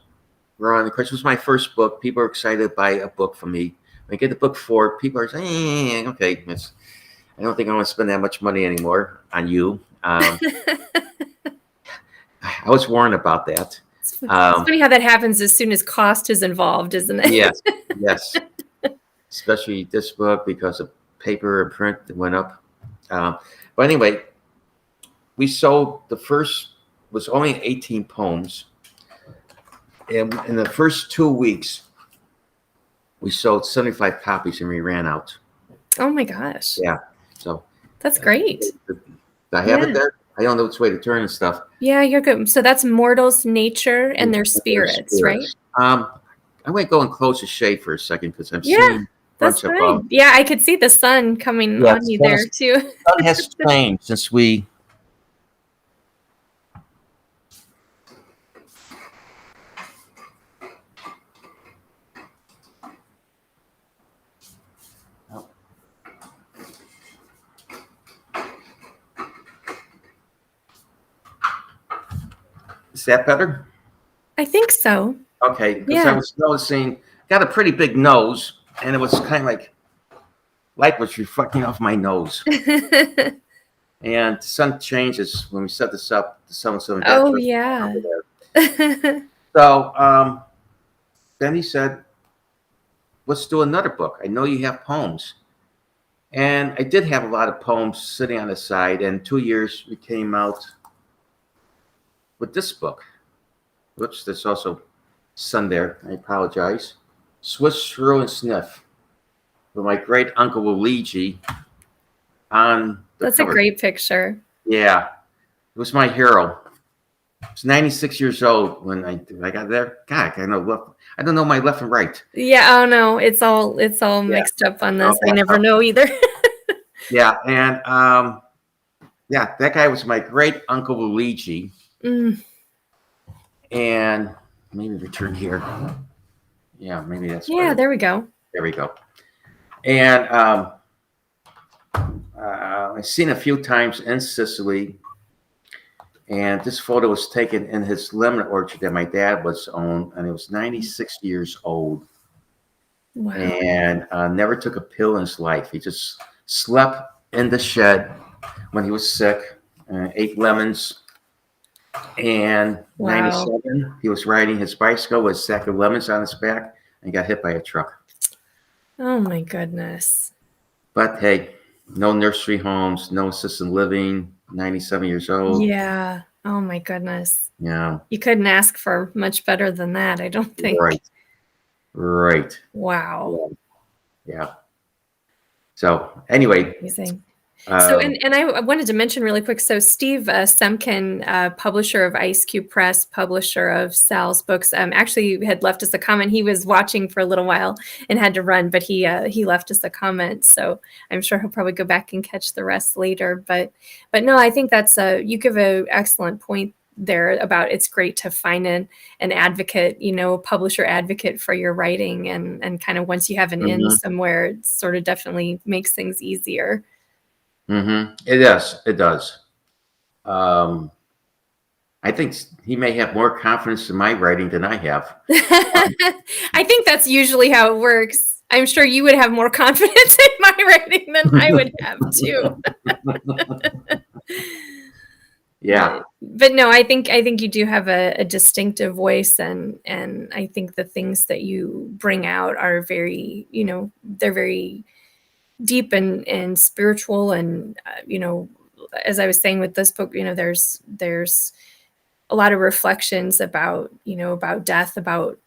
run, of course, it was my first book. People are excited to buy a book from me. When I get the book 4, people are saying, "Okay, I don't think I want to spend that much money anymore on you." I was warned about that. It's funny how that happens as soon as cost is involved, isn't it? Yes, yes. Especially this book because of paper and print that went up. But anyway, we sold the first was only 18 poems. And in the first 2 weeks, we sold 75 copies and we ran out. Oh my gosh. Yeah. So that's great. I have it there. I don't know which way to turn and stuff. Yeah, you're good. So that's mortals, nature, and their spirits, right? I might go in close the shade for a second because I'm seeing that's fine. Yeah, I could see the sun coming on you there too. The sun has changed since we. Is that better? I think so. Okay, because I was noticing, got a pretty big nose, and it was kind of like light was reflecting off my nose. And the sun changes when we set this up. The sun was so oh yeah. So then he said, "Let's do another book. I know you have poems." And I did have a lot of poems sitting on the side. And 2 years we came out with this book. Whoops, there's also sun there. I apologize. Swish, Through, and Sniff with my great uncle Luigi on the That's cover. A great picture. Yeah, it was my hero. I was 96 years old when I got there. God, I don't know my left and right. Yeah, oh no, it's all mixed up on this. I never know either. Yeah, and that guy was my great uncle Luigi. And maybe return here. Yeah, maybe that's. Yeah, there we go. There we go. And I've seen a few times in Sicily. And this photo was taken in his lemon orchard that my dad was owned, and he was 96 years old. Wow. And never took a pill in his life. He just slept in the shed when he was sick, ate lemons. And 97, he was riding his bicycle with a sack of lemons on his back and got hit by a truck. Oh my goodness. But hey, no nursery homes, no assisted living, 97 years old. Yeah. Oh my goodness. Yeah. You couldn't ask for much better than that, I don't think. Right. Wow. Yeah. So anyway. Amazing. So, and I wanted to mention really quick. So, Steve Semkin, publisher of Ice Cube Press, publisher of Sal's books, actually had left us a comment. He was watching for a little while and had to run, but he left us a comment. So, I'm sure he'll probably go back and catch the rest later. But no, I think that's you give an excellent point there about it's great to find an advocate, a publisher advocate for your writing, and kind of once you have an in somewhere, it sort of definitely makes things easier. It does. I think he may have more confidence in my writing than I have. I think that's usually how it works. I'm sure you would have more confidence in my writing than I would have too. Yeah. But no, I think you do have a distinctive voice, and I think the things that you bring out are very, they're very deep and spiritual, and as I was saying with this book, there's a lot of reflections about death, about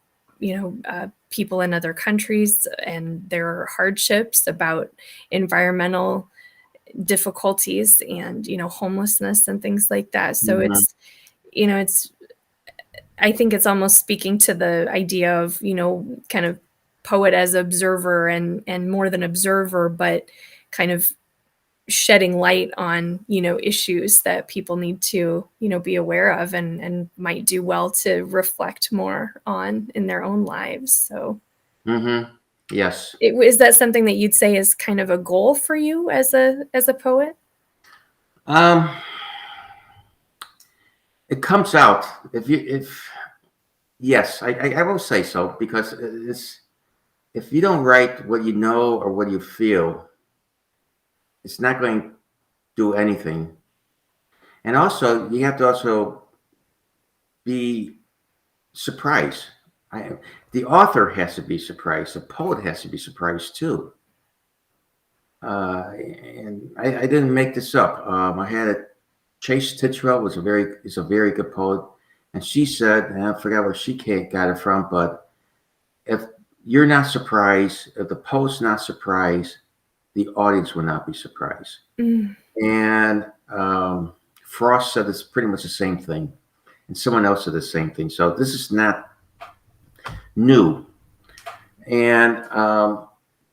people in other countries and their hardships, about environmental difficulties and homelessness and things like that. So it's I think it's almost speaking to the idea of kind of poet as observer and more than observer, but kind of shedding light on issues that people need to be aware of and might do well to reflect more on in their own lives. So yes. Is that something that you'd say is kind of a goal for you as a poet? It comes out yes, I will say so, because if you don't write what you know or what you feel, it's not going to do anything. And also, you have to be surprised. The author has to be surprised. The poet has to be surprised too. And I didn't make this up. I had a Chase Titchwell is a very good poet, and she said, and I forgot where she got it from, but if you're not surprised, if the poet's not surprised, the audience will not be surprised. Mm. And Frost said it's pretty much the same thing, and someone else said the same thing. So this is not new, and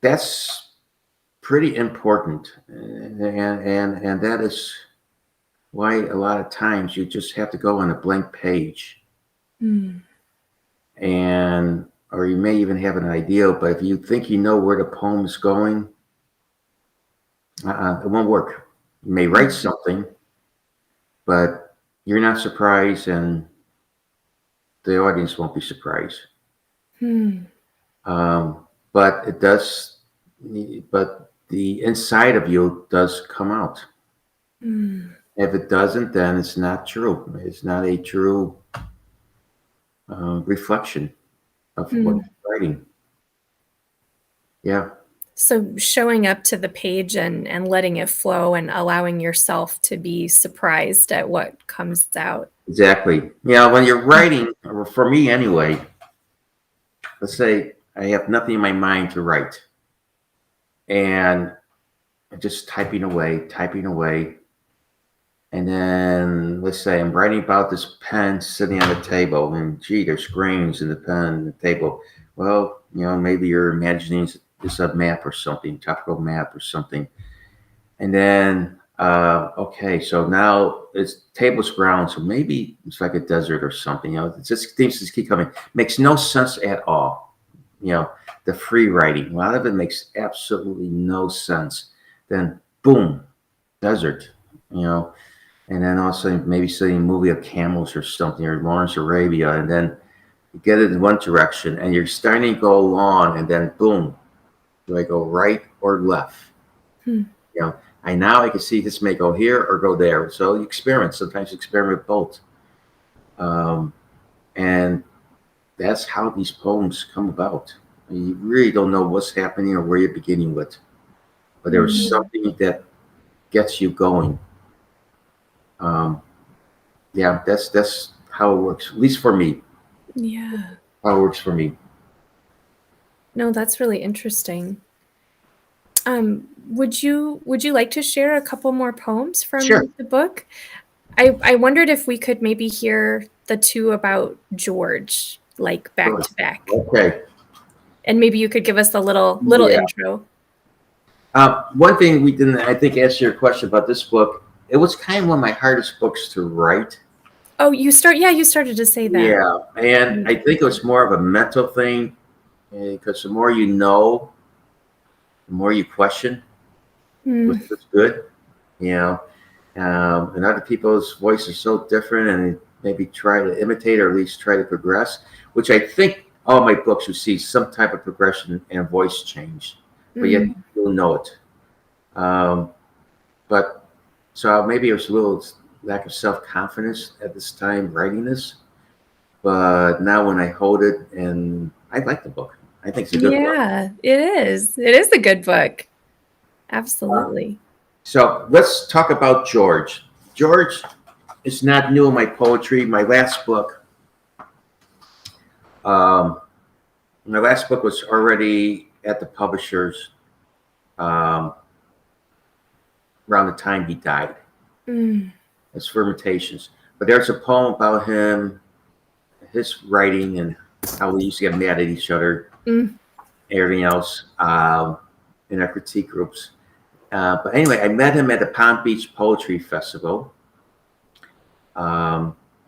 that's pretty important, and that is why a lot of times you just have to go on a blank page, and or you may even have an idea, but if you think you know where the poem is going, it won't work. You may write something, but you're not surprised, and the audience won't be surprised. But it does. But the inside of you does come out. If it doesn't, then it's not true. It's not a true reflection of what you're writing. Yeah. So showing up to the page and letting it flow and allowing yourself to be surprised at what comes out. Exactly. Yeah, when you're writing, or for me anyway, let's say I have nothing in my mind to write, and I'm just typing away, and then let's say I'm writing about this pen sitting on the table, and gee, there's grains in the pen and the table. Well, maybe you're imagining it's a map or something, tropical map or something. And then, okay, so now it's table's ground, so maybe it's like a desert or something. It's just things just keep coming. Makes no sense at all. The free writing, a lot of it makes absolutely no sense. Then, boom, desert. And then also maybe seeing a movie of camels or something, or Lawrence Arabia, and then you get it in one direction, and you're starting to go along, and then boom, do I go right or left? I can see this may go here or go there. So you experiment. Sometimes you experiment with both, and that's how these poems come about. You really don't know what's happening or where you're beginning with, but there's something that gets you going. Yeah, that's how it works, at least for me. Yeah. How it works for me. No, that's really interesting. Would you like to share a couple more poems from the book? I wondered if we could maybe hear the two about George, like back to back. Okay. And maybe you could give us a little intro. One thing we didn't, I think, answer your question about this book. It was kind of one of my hardest books to write. Oh, you started to say that. Yeah, and I think it was more of a mental thing, because the more you know, the more you question, which is good, and other people's voice is so different, and maybe try to imitate or at least try to progress, which I think all my books you see some type of progression and voice change, but yet you'll know it. But so maybe it was a little lack of self-confidence at this time writing this, but now when I hold it, and I like the book. I think it's a good book. Yeah, it is. It is a good book. Absolutely. So let's talk about George. George is not new in my poetry. My last book was already at the publishers around the time he died. It's Fermentations. But there's a poem about him, his writing, and how we used to get mad at each other, everything else, in our critique groups. But anyway, I met him at the Palm Beach Poetry Festival.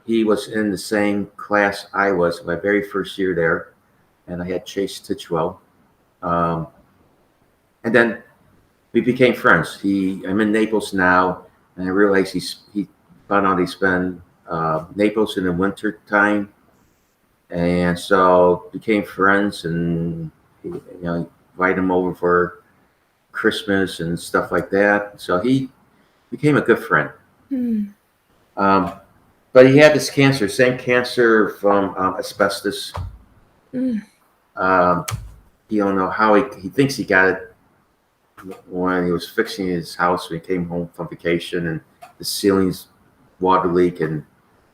He was in the same class I was my very first year there, and I had Chase Titchwell. And then we became friends. I'm in Naples now, and I realized he found out he spent Naples in the winter time, and so became friends, and invite him over for Christmas and stuff like that. So he became a good friend. But he had this cancer, same cancer from asbestos. Mm. You don't know how he thinks he got it when he was fixing his house when he came home from vacation, and the ceiling's water leak and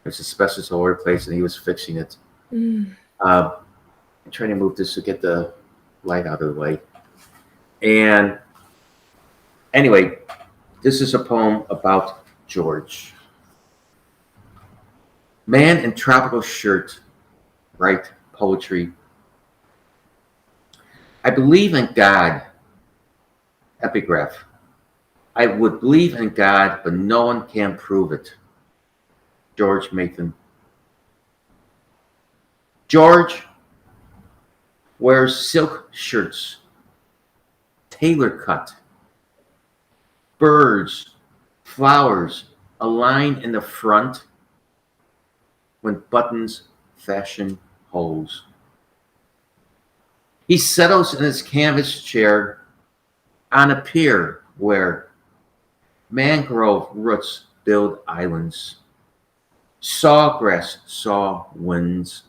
there's asbestos all over the place, and he was fixing it. Mm. I'm trying to move this to get the light out of the way. And anyway, this is a poem about George. Man in tropical shirt, write poetry. I believe in God. Epigraph. I would believe in God, but no one can prove it. George Mathan. George wears silk shirts, tailor cut, birds, flowers, a line in the front when buttons fashion holes. He settles in his canvas chair on a pier where mangrove roots build islands, sawgrass saw winds,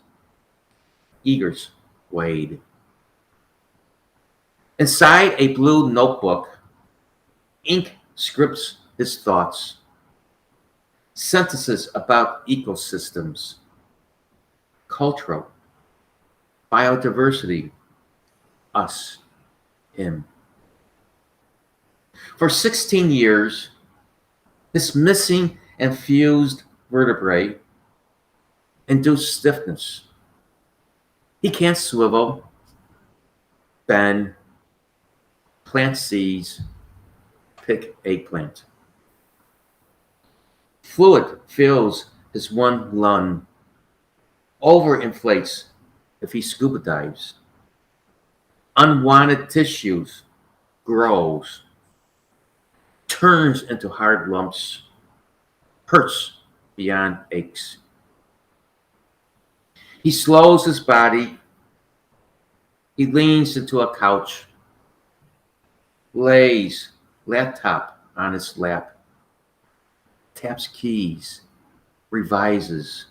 eagles wade. Inside a blue notebook, ink scripts his thoughts, sentences about ecosystems, cultural, biodiversity, us, him. For 16 years, this missing and fused vertebrae induced stiffness. He can't swivel, bend, plant seeds, pick eggplant. Fluid fills his one lung, overinflates if he scuba dives. Unwanted tissues grows, turns into hard lumps, hurts beyond aches. He slows his body. He leans into a couch, lays laptop on his lap, taps keys, revises.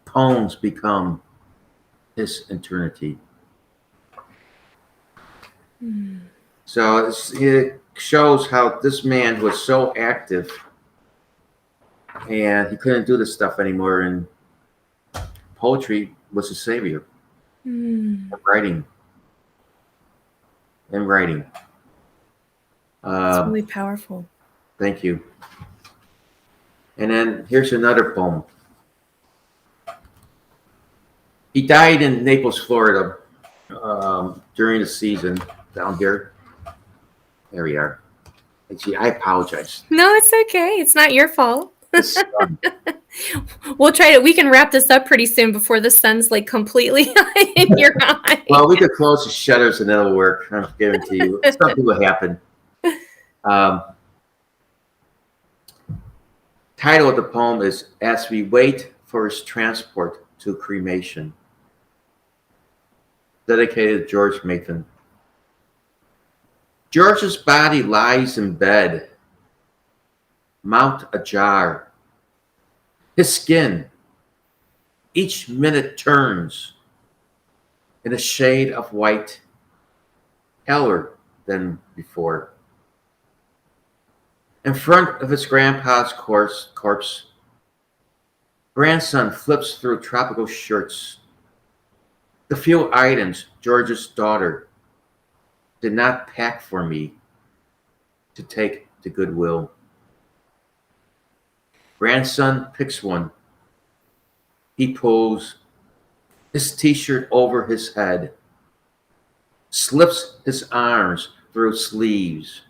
Poems become his eternity. Mm. So it shows how this man was so active and he couldn't do this stuff anymore, and poetry was his savior. Mm. Writing. It's really powerful. Thank you. And then here's another poem. He died in Naples, Florida, during the season down here. There we are. Gee, I apologize. No, it's okay. It's not your fault. We'll try to. We can wrap this up pretty soon before the sun's like completely in your eye. Well, we could close the shutters and that'll work. I guarantee you. Something will happen. Title of the poem is "As We Wait for His Transport to Cremation." Dedicated to George Mathan. George's body lies in bed, mouth ajar. His skin, each minute turns in a shade of white, paler than before. In front of his grandpa's corpse, grandson flips through tropical shirts. The few items George's daughter did not pack for me to take to Goodwill. Grandson picks one. He pulls his t-shirt over his head, slips his arms through sleeves.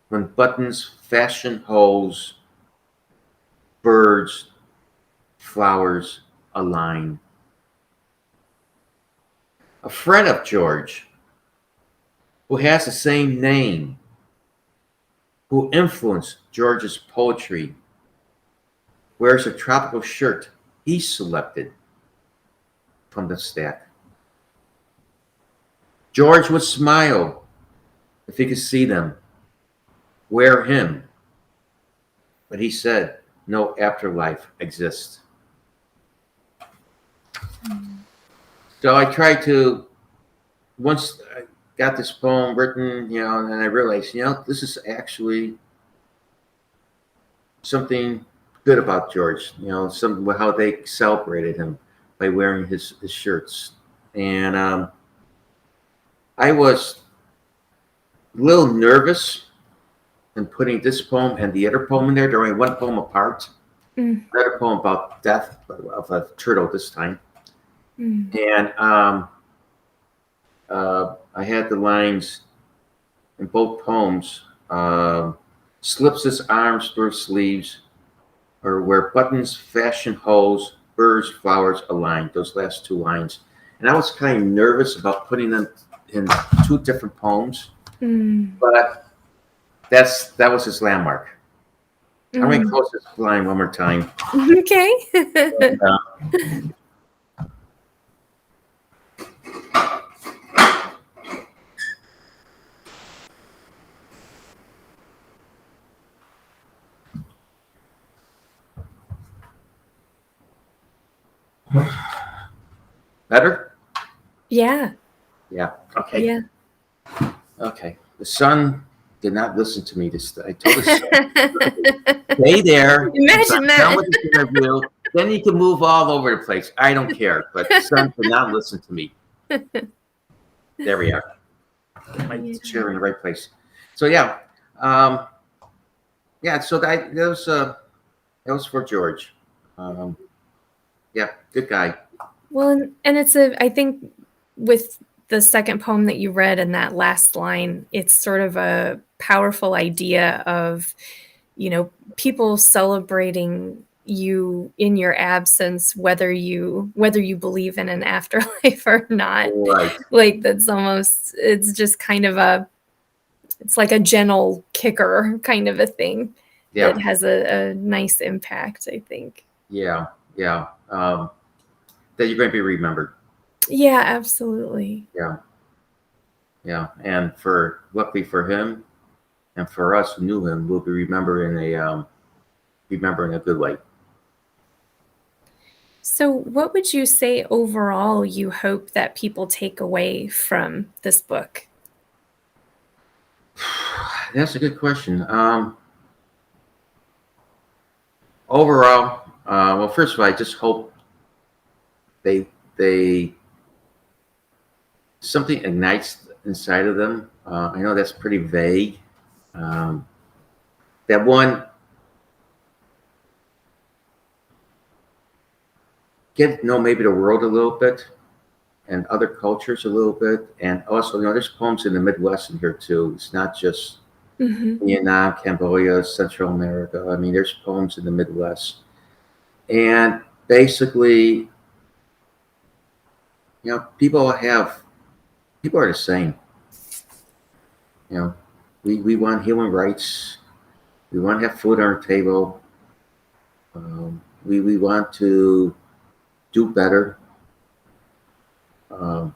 When buttons fashion holes, birds, flowers align. A friend of George, who has the same name, who influenced George's poetry, wears a tropical shirt he selected from the stack. George would smile if he could see them, wear him, but he said no afterlife exists. So I tried to, once I got this poem written, and I realized, this is actually something good about George, some how they celebrated him by wearing his shirts. And I was a little nervous in putting this poem and the other poem in there. They're only one poem apart. Another poem about death of a turtle this time. And I had the lines in both poems, slips his arms through sleeves, or where buttons fashion holes, birds, flowers align. Those last two lines. And I was kind of nervous about putting them in two different poems, but that was his landmark. I'm going to close this line one more time. Okay. Better? Yeah. Yeah. Okay. Yeah. Okay. The sun did not listen to me. I told the sun, stay there. Imagine that. Then you can move all over the place. I don't care. But the sun did not listen to me. There we are. My chair in the right place. So yeah. So that was for George. Yeah, good guy. Well, and I think with the second poem that you read and that last line, it's sort of a powerful idea of, people celebrating you in your absence, whether you believe in an afterlife or not. Right. Like it's just kind of it's like a gentle kicker kind of a thing. Yeah. That has a nice impact, I think. Yeah. That you're going to be remembered. Yeah, absolutely. Yeah. And luckily for him and for us who knew him, we'll be remembering a good way. So what would you say overall you hope that people take away from this book? That's a good question. Overall, well, first of all, I just hope they something ignites inside of them. I know that's pretty vague. That one, get to know maybe the world a little bit and other cultures a little bit. And also, there's poems in the Midwest in here too. It's not just Vietnam, Cambodia, Central America. I mean, there's poems in the Midwest. And basically, people are the same. We want human rights. We want to have food on our table. We want to do better. And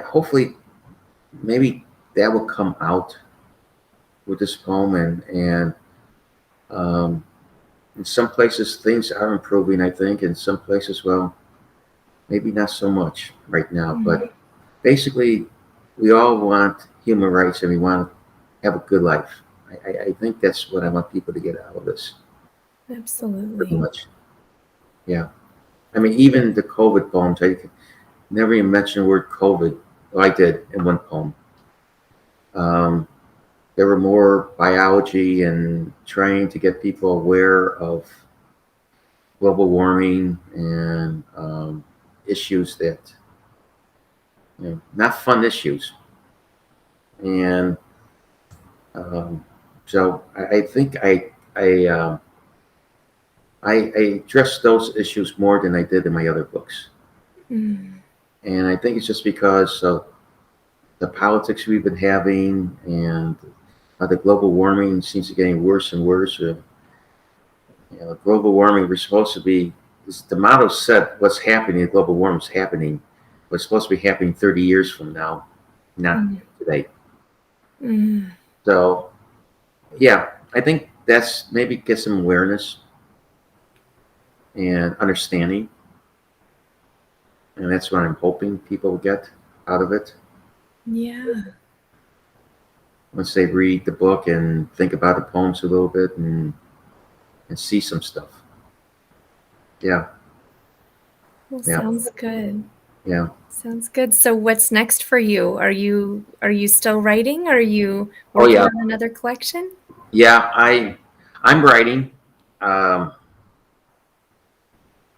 hopefully, maybe that will come out with this poem. And in some places, things are improving, I think. In some places, well, maybe not so much right now. But basically, we all want human rights and we want to have a good life. I think that's what I want people to get out of this. Absolutely. Pretty much. Yeah. I mean, even the COVID poems, I never even mentioned the word COVID. Well, I did in one poem. There were more biology and trying to get people aware of global warming and issues that, not fun issues. And so I think I addressed those issues more than I did in my other books. And I think it's just because of the politics we've been having and the global warming seems to be getting worse and worse. Global warming, we're supposed to be, the motto said what's happening, global warming is happening, but it's supposed to be happening 30 years from now, not today. So, yeah, I think that's maybe get some awareness and understanding. And that's what I'm hoping people will get out of it. Yeah. Once they read the book and think about the poems a little bit and see some stuff. Yeah. Well, Yeah. sounds good. Yeah. Sounds good. So what's next for you? Are you still writing? Are you Oh working yeah. on another collection? Yeah. I'm writing. Um,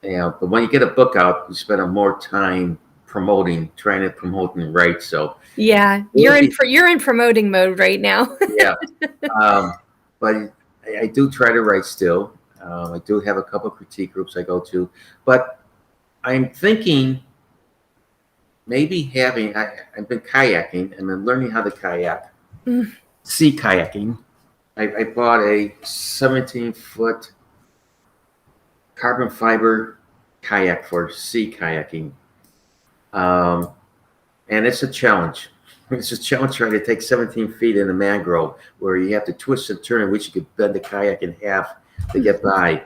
but when you get a book out, you spend more time trying to promote and write. So Yeah, you're in promoting mode right now. yeah. But I do try to write still. I do have a couple of critique groups I go to, but I'm thinking maybe I've been kayaking and then learning how to kayak, sea kayaking. I bought a 17-foot carbon fiber kayak for sea kayaking. And it's a challenge. It's a challenge trying to take 17 feet in a mangrove where you have to twist and turn, in which you could bend the kayak in half to get by.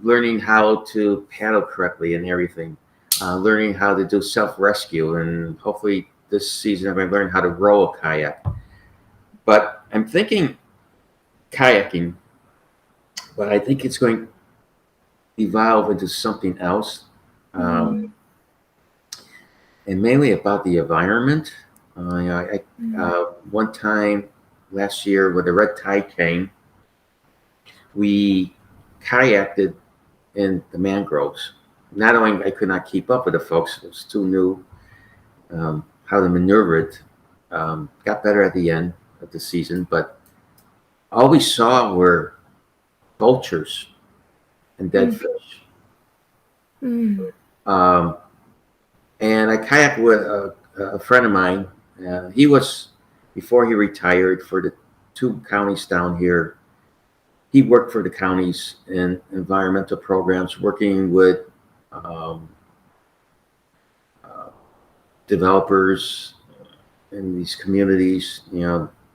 Learning how to paddle correctly and everything. Learning how to do self-rescue, and hopefully this season I'm going to learn how to row a kayak. But I'm thinking kayaking, but I think it's going to evolve into something else. And mainly about the environment. One time last year when the red tide came, we kayaked in the mangroves. Not only I could not keep up with the folks, it was too new how to maneuver it. Got better at the end of the season, but all we saw were vultures and dead fish. And I kayaked with a friend of mine. He was, before he retired for the 2 counties down here, he worked for the counties in environmental programs, working with developers in these communities,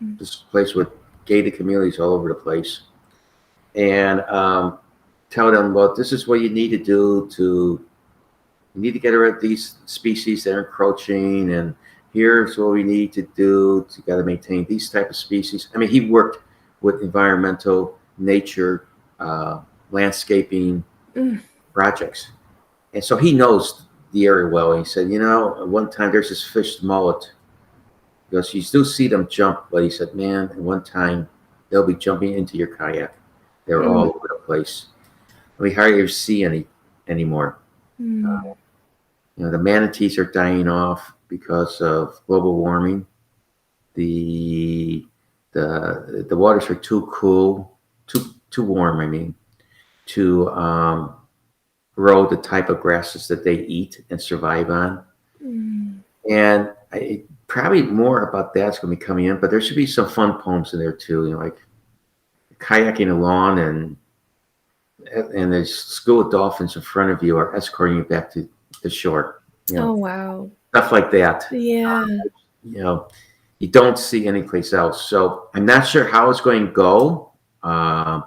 this place with gated communities all over the place. And tell them, well, this is what you need to do you need to get rid of these species that are encroaching, and here's what we need to do. You got to maintain these type of species. I mean, he worked with environmental, nature, landscaping projects, and so he knows the area well. And he said, one time there's this fish mullet. Because you still see them jump, but he said, man, at one time they'll be jumping into your kayak. They're all over the place. We hardly ever see any anymore. The manatees are dying off because of global warming. The waters are too cool, too warm. I mean, to grow the type of grasses that they eat and survive on. And probably more about that's going to be coming in, but there should be some fun poems in there too. Like kayaking along, and there's school of dolphins in front of you are escorting you back to the shore. Oh wow! Stuff like that. Yeah. You don't see anyplace else. So I'm not sure how it's going to go. That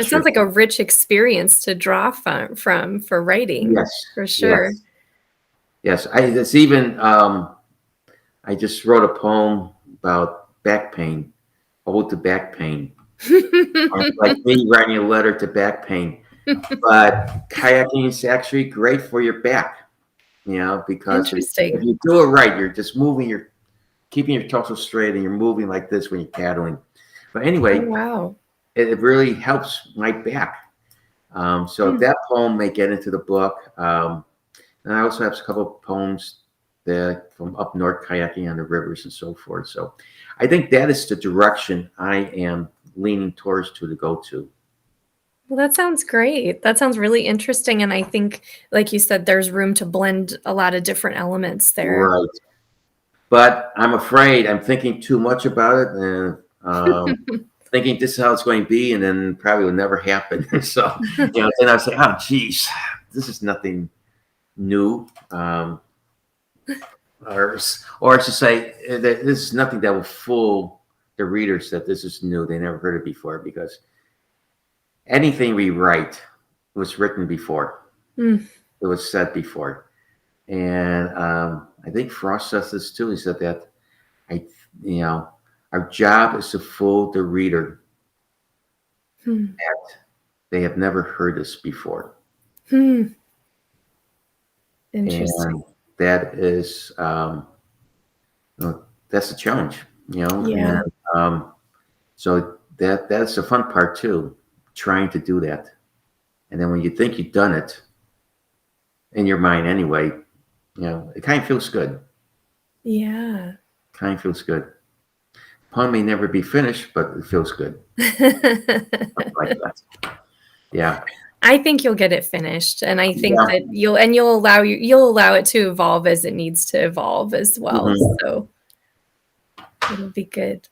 sounds like a rich experience to draw from for writing. Yes, for sure. Yes. It's even. I just wrote a poem about back pain, ode to back pain. It's like me writing a letter to back pain. But kayaking is actually great for your back, because if you do it right, you're just moving, keeping your torso straight, and you're moving like this when you're paddling. But anyway, wow, it really helps my back. So that poem may get into the book. And I also have a couple of poems from up north, kayaking on the rivers and so forth. So I think that is the direction I am leaning towards to go to. Well, that sounds great. That sounds really interesting. And I think, like you said, there's room to blend a lot of different elements there. Right. But I'm afraid I'm thinking too much about it, and thinking this is how it's going to be, and then probably will never happen. So, then I say, oh, geez, this is nothing new. Or to say that this is nothing that will fool the readers that this is new. They never heard it before, because anything we write was written before. Mm. It was said before. And I think Frost says this too. He said that I, you know, our job is to fool the reader Hmm. that they have never heard us before. Hmm. And Interesting. that is, that's a challenge, Yeah. and so that's the fun part too, trying to do that. And then when you think you've done it in your mind anyway, it kind of feels good. Yeah. Kind of feels good. Poem may never be finished, but it feels good. Like that. Yeah. I think you'll get it finished, and I think Yeah. that you'll allow it to evolve as it needs to evolve as well. Mm-hmm. So it'll be good.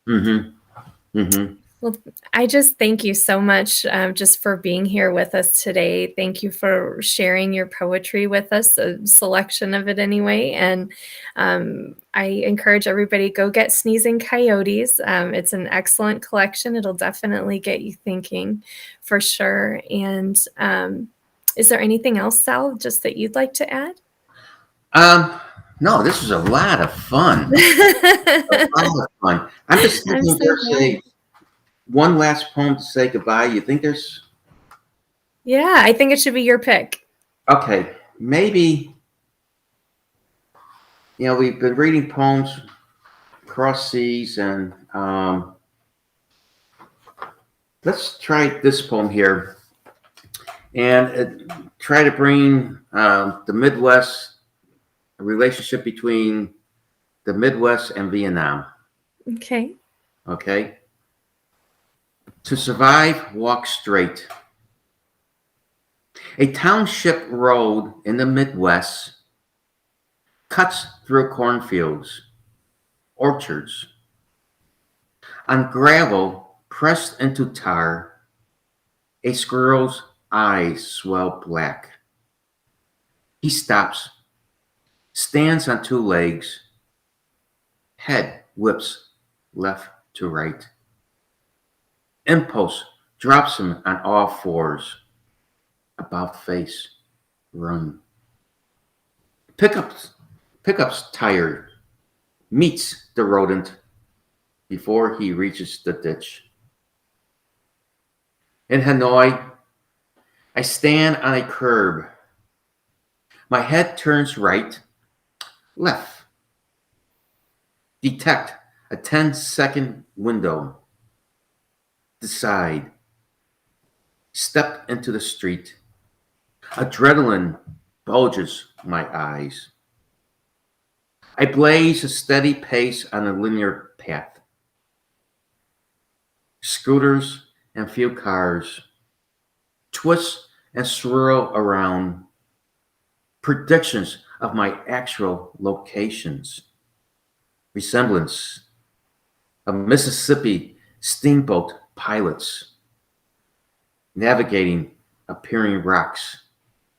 Mm-hmm. Mm-hmm. Well, I just thank you so much just for being here with us today. Thank you for sharing your poetry with us, a selection of it anyway. And I encourage everybody, go get Sneezing Coyotes. It's an excellent collection. It'll definitely get you thinking for sure. And is there anything else, Sal, just that you'd like to add? No, this was a lot of fun. A lot of fun. I'm just I'm thinking so glad. one last poem to say goodbye. You think there's Yeah, I think it should be your pick. okay? Maybe we've been reading poems across seas, and let's try this poem here, and try to bring the Midwest, a relationship between the Midwest and Vietnam. Okay. Okay, to survive, walk straight. A township road in the Midwest cuts through cornfields, orchards, on gravel pressed into tar. A squirrel's eyes swell black. He stops, stands on two legs, head whips left to right. Impulse drops him on all fours, about face, run. Pickups, pickups tired, meets the rodent before he reaches the ditch. In Hanoi, I stand on a curb. My head turns right, left. Detect a 10-second window. Decide. Step into the street. Adrenaline bulges my eyes. I blaze a steady pace on a linear path. Scooters and few cars twist and swirl around. Predictions of my actual locations. Resemblance of Mississippi steamboat pilots navigating appearing rocks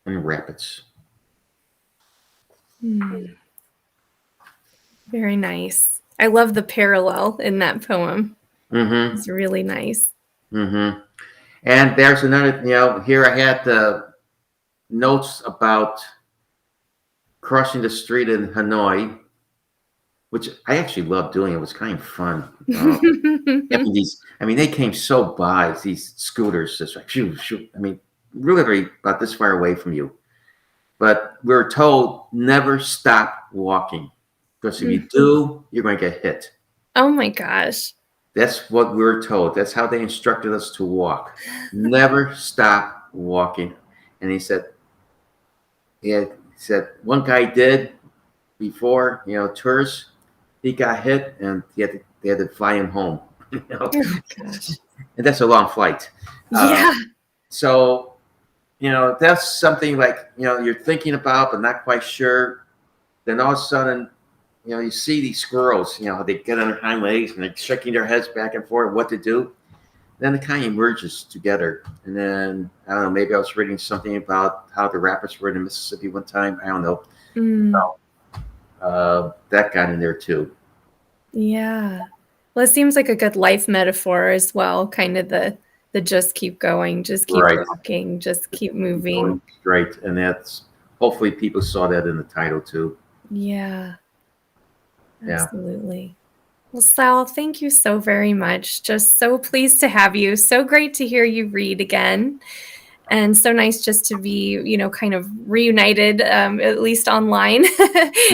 and rapids. Very nice. I love the parallel in that poem. Mm-hmm. It's really nice. Mm-hmm. And there's another, here I had the notes about crossing the street in Hanoi, which I actually loved doing. It was kind of fun. They came so by, these scooters, just like, shoo, shoo. Really about this far away from you. But we were told never stop walking, because if you do, you're going to get hit. Oh my gosh. That's what we were told. That's how they instructed us to walk. Never stop walking. And he said one guy did before, tourists, he got hit and they had to fly him home. Oh gosh. And that's a long flight. Yeah. So, that's something like, you're thinking about but not quite sure. Then all of a sudden, you see these squirrels, they get on their hind legs and they're shaking their heads back and forth, what to do. Then it kind of merges together. And then, I don't know, maybe I was reading something about how the rapids were in Mississippi one time. I don't know. That got in there too. Yeah. Well, it seems like a good life metaphor as well, kind of the the just keep going, just keep walking, just keep moving. Great. And that's hopefully people saw that in the title too. Yeah. Absolutely. Well, Sal, thank you so very much. Just so pleased to have you. So great to hear you read again. And so nice just to be, kind of reunited, at least online,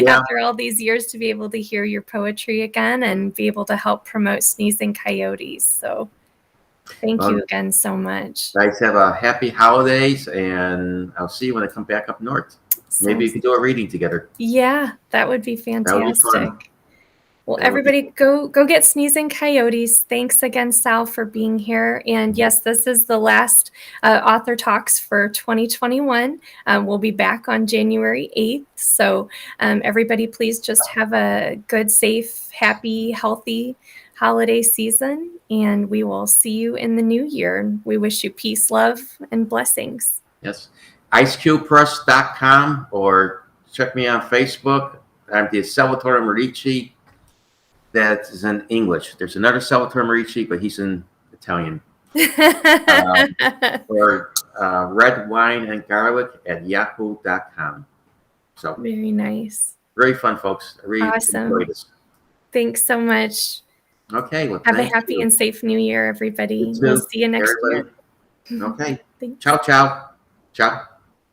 after all these years, to be able to hear your poetry again and be able to help promote Sneezing Coyotes. So thank you again so much. Guys, have a happy holidays, and I'll see you when I come back up north. Maybe we can do a reading together. Yeah, that would be fantastic. That would be fun. Well, everybody go get Sneezing Coyotes. Thanks again, Sal, for being here. And yes, this is the last Author Talks for 2021. We'll be back on January 8th. So everybody, please just have a good, safe, happy, healthy holiday season. And we will see you in the new year. We wish you peace, love, and blessings. Yes. IceCubePress.com, or check me on Facebook. I'm the Salvatore Marici. That is in English. There's another Salvatore Marici, but he's in Italian. Or Red Wine and Garlic at yahoo.com. So very nice. Very fun, folks. I really enjoyed this. Thanks so much. Okay. Well, have a happy and safe new year, everybody. We'll see you next year. Okay. Ciao, ciao. Ciao.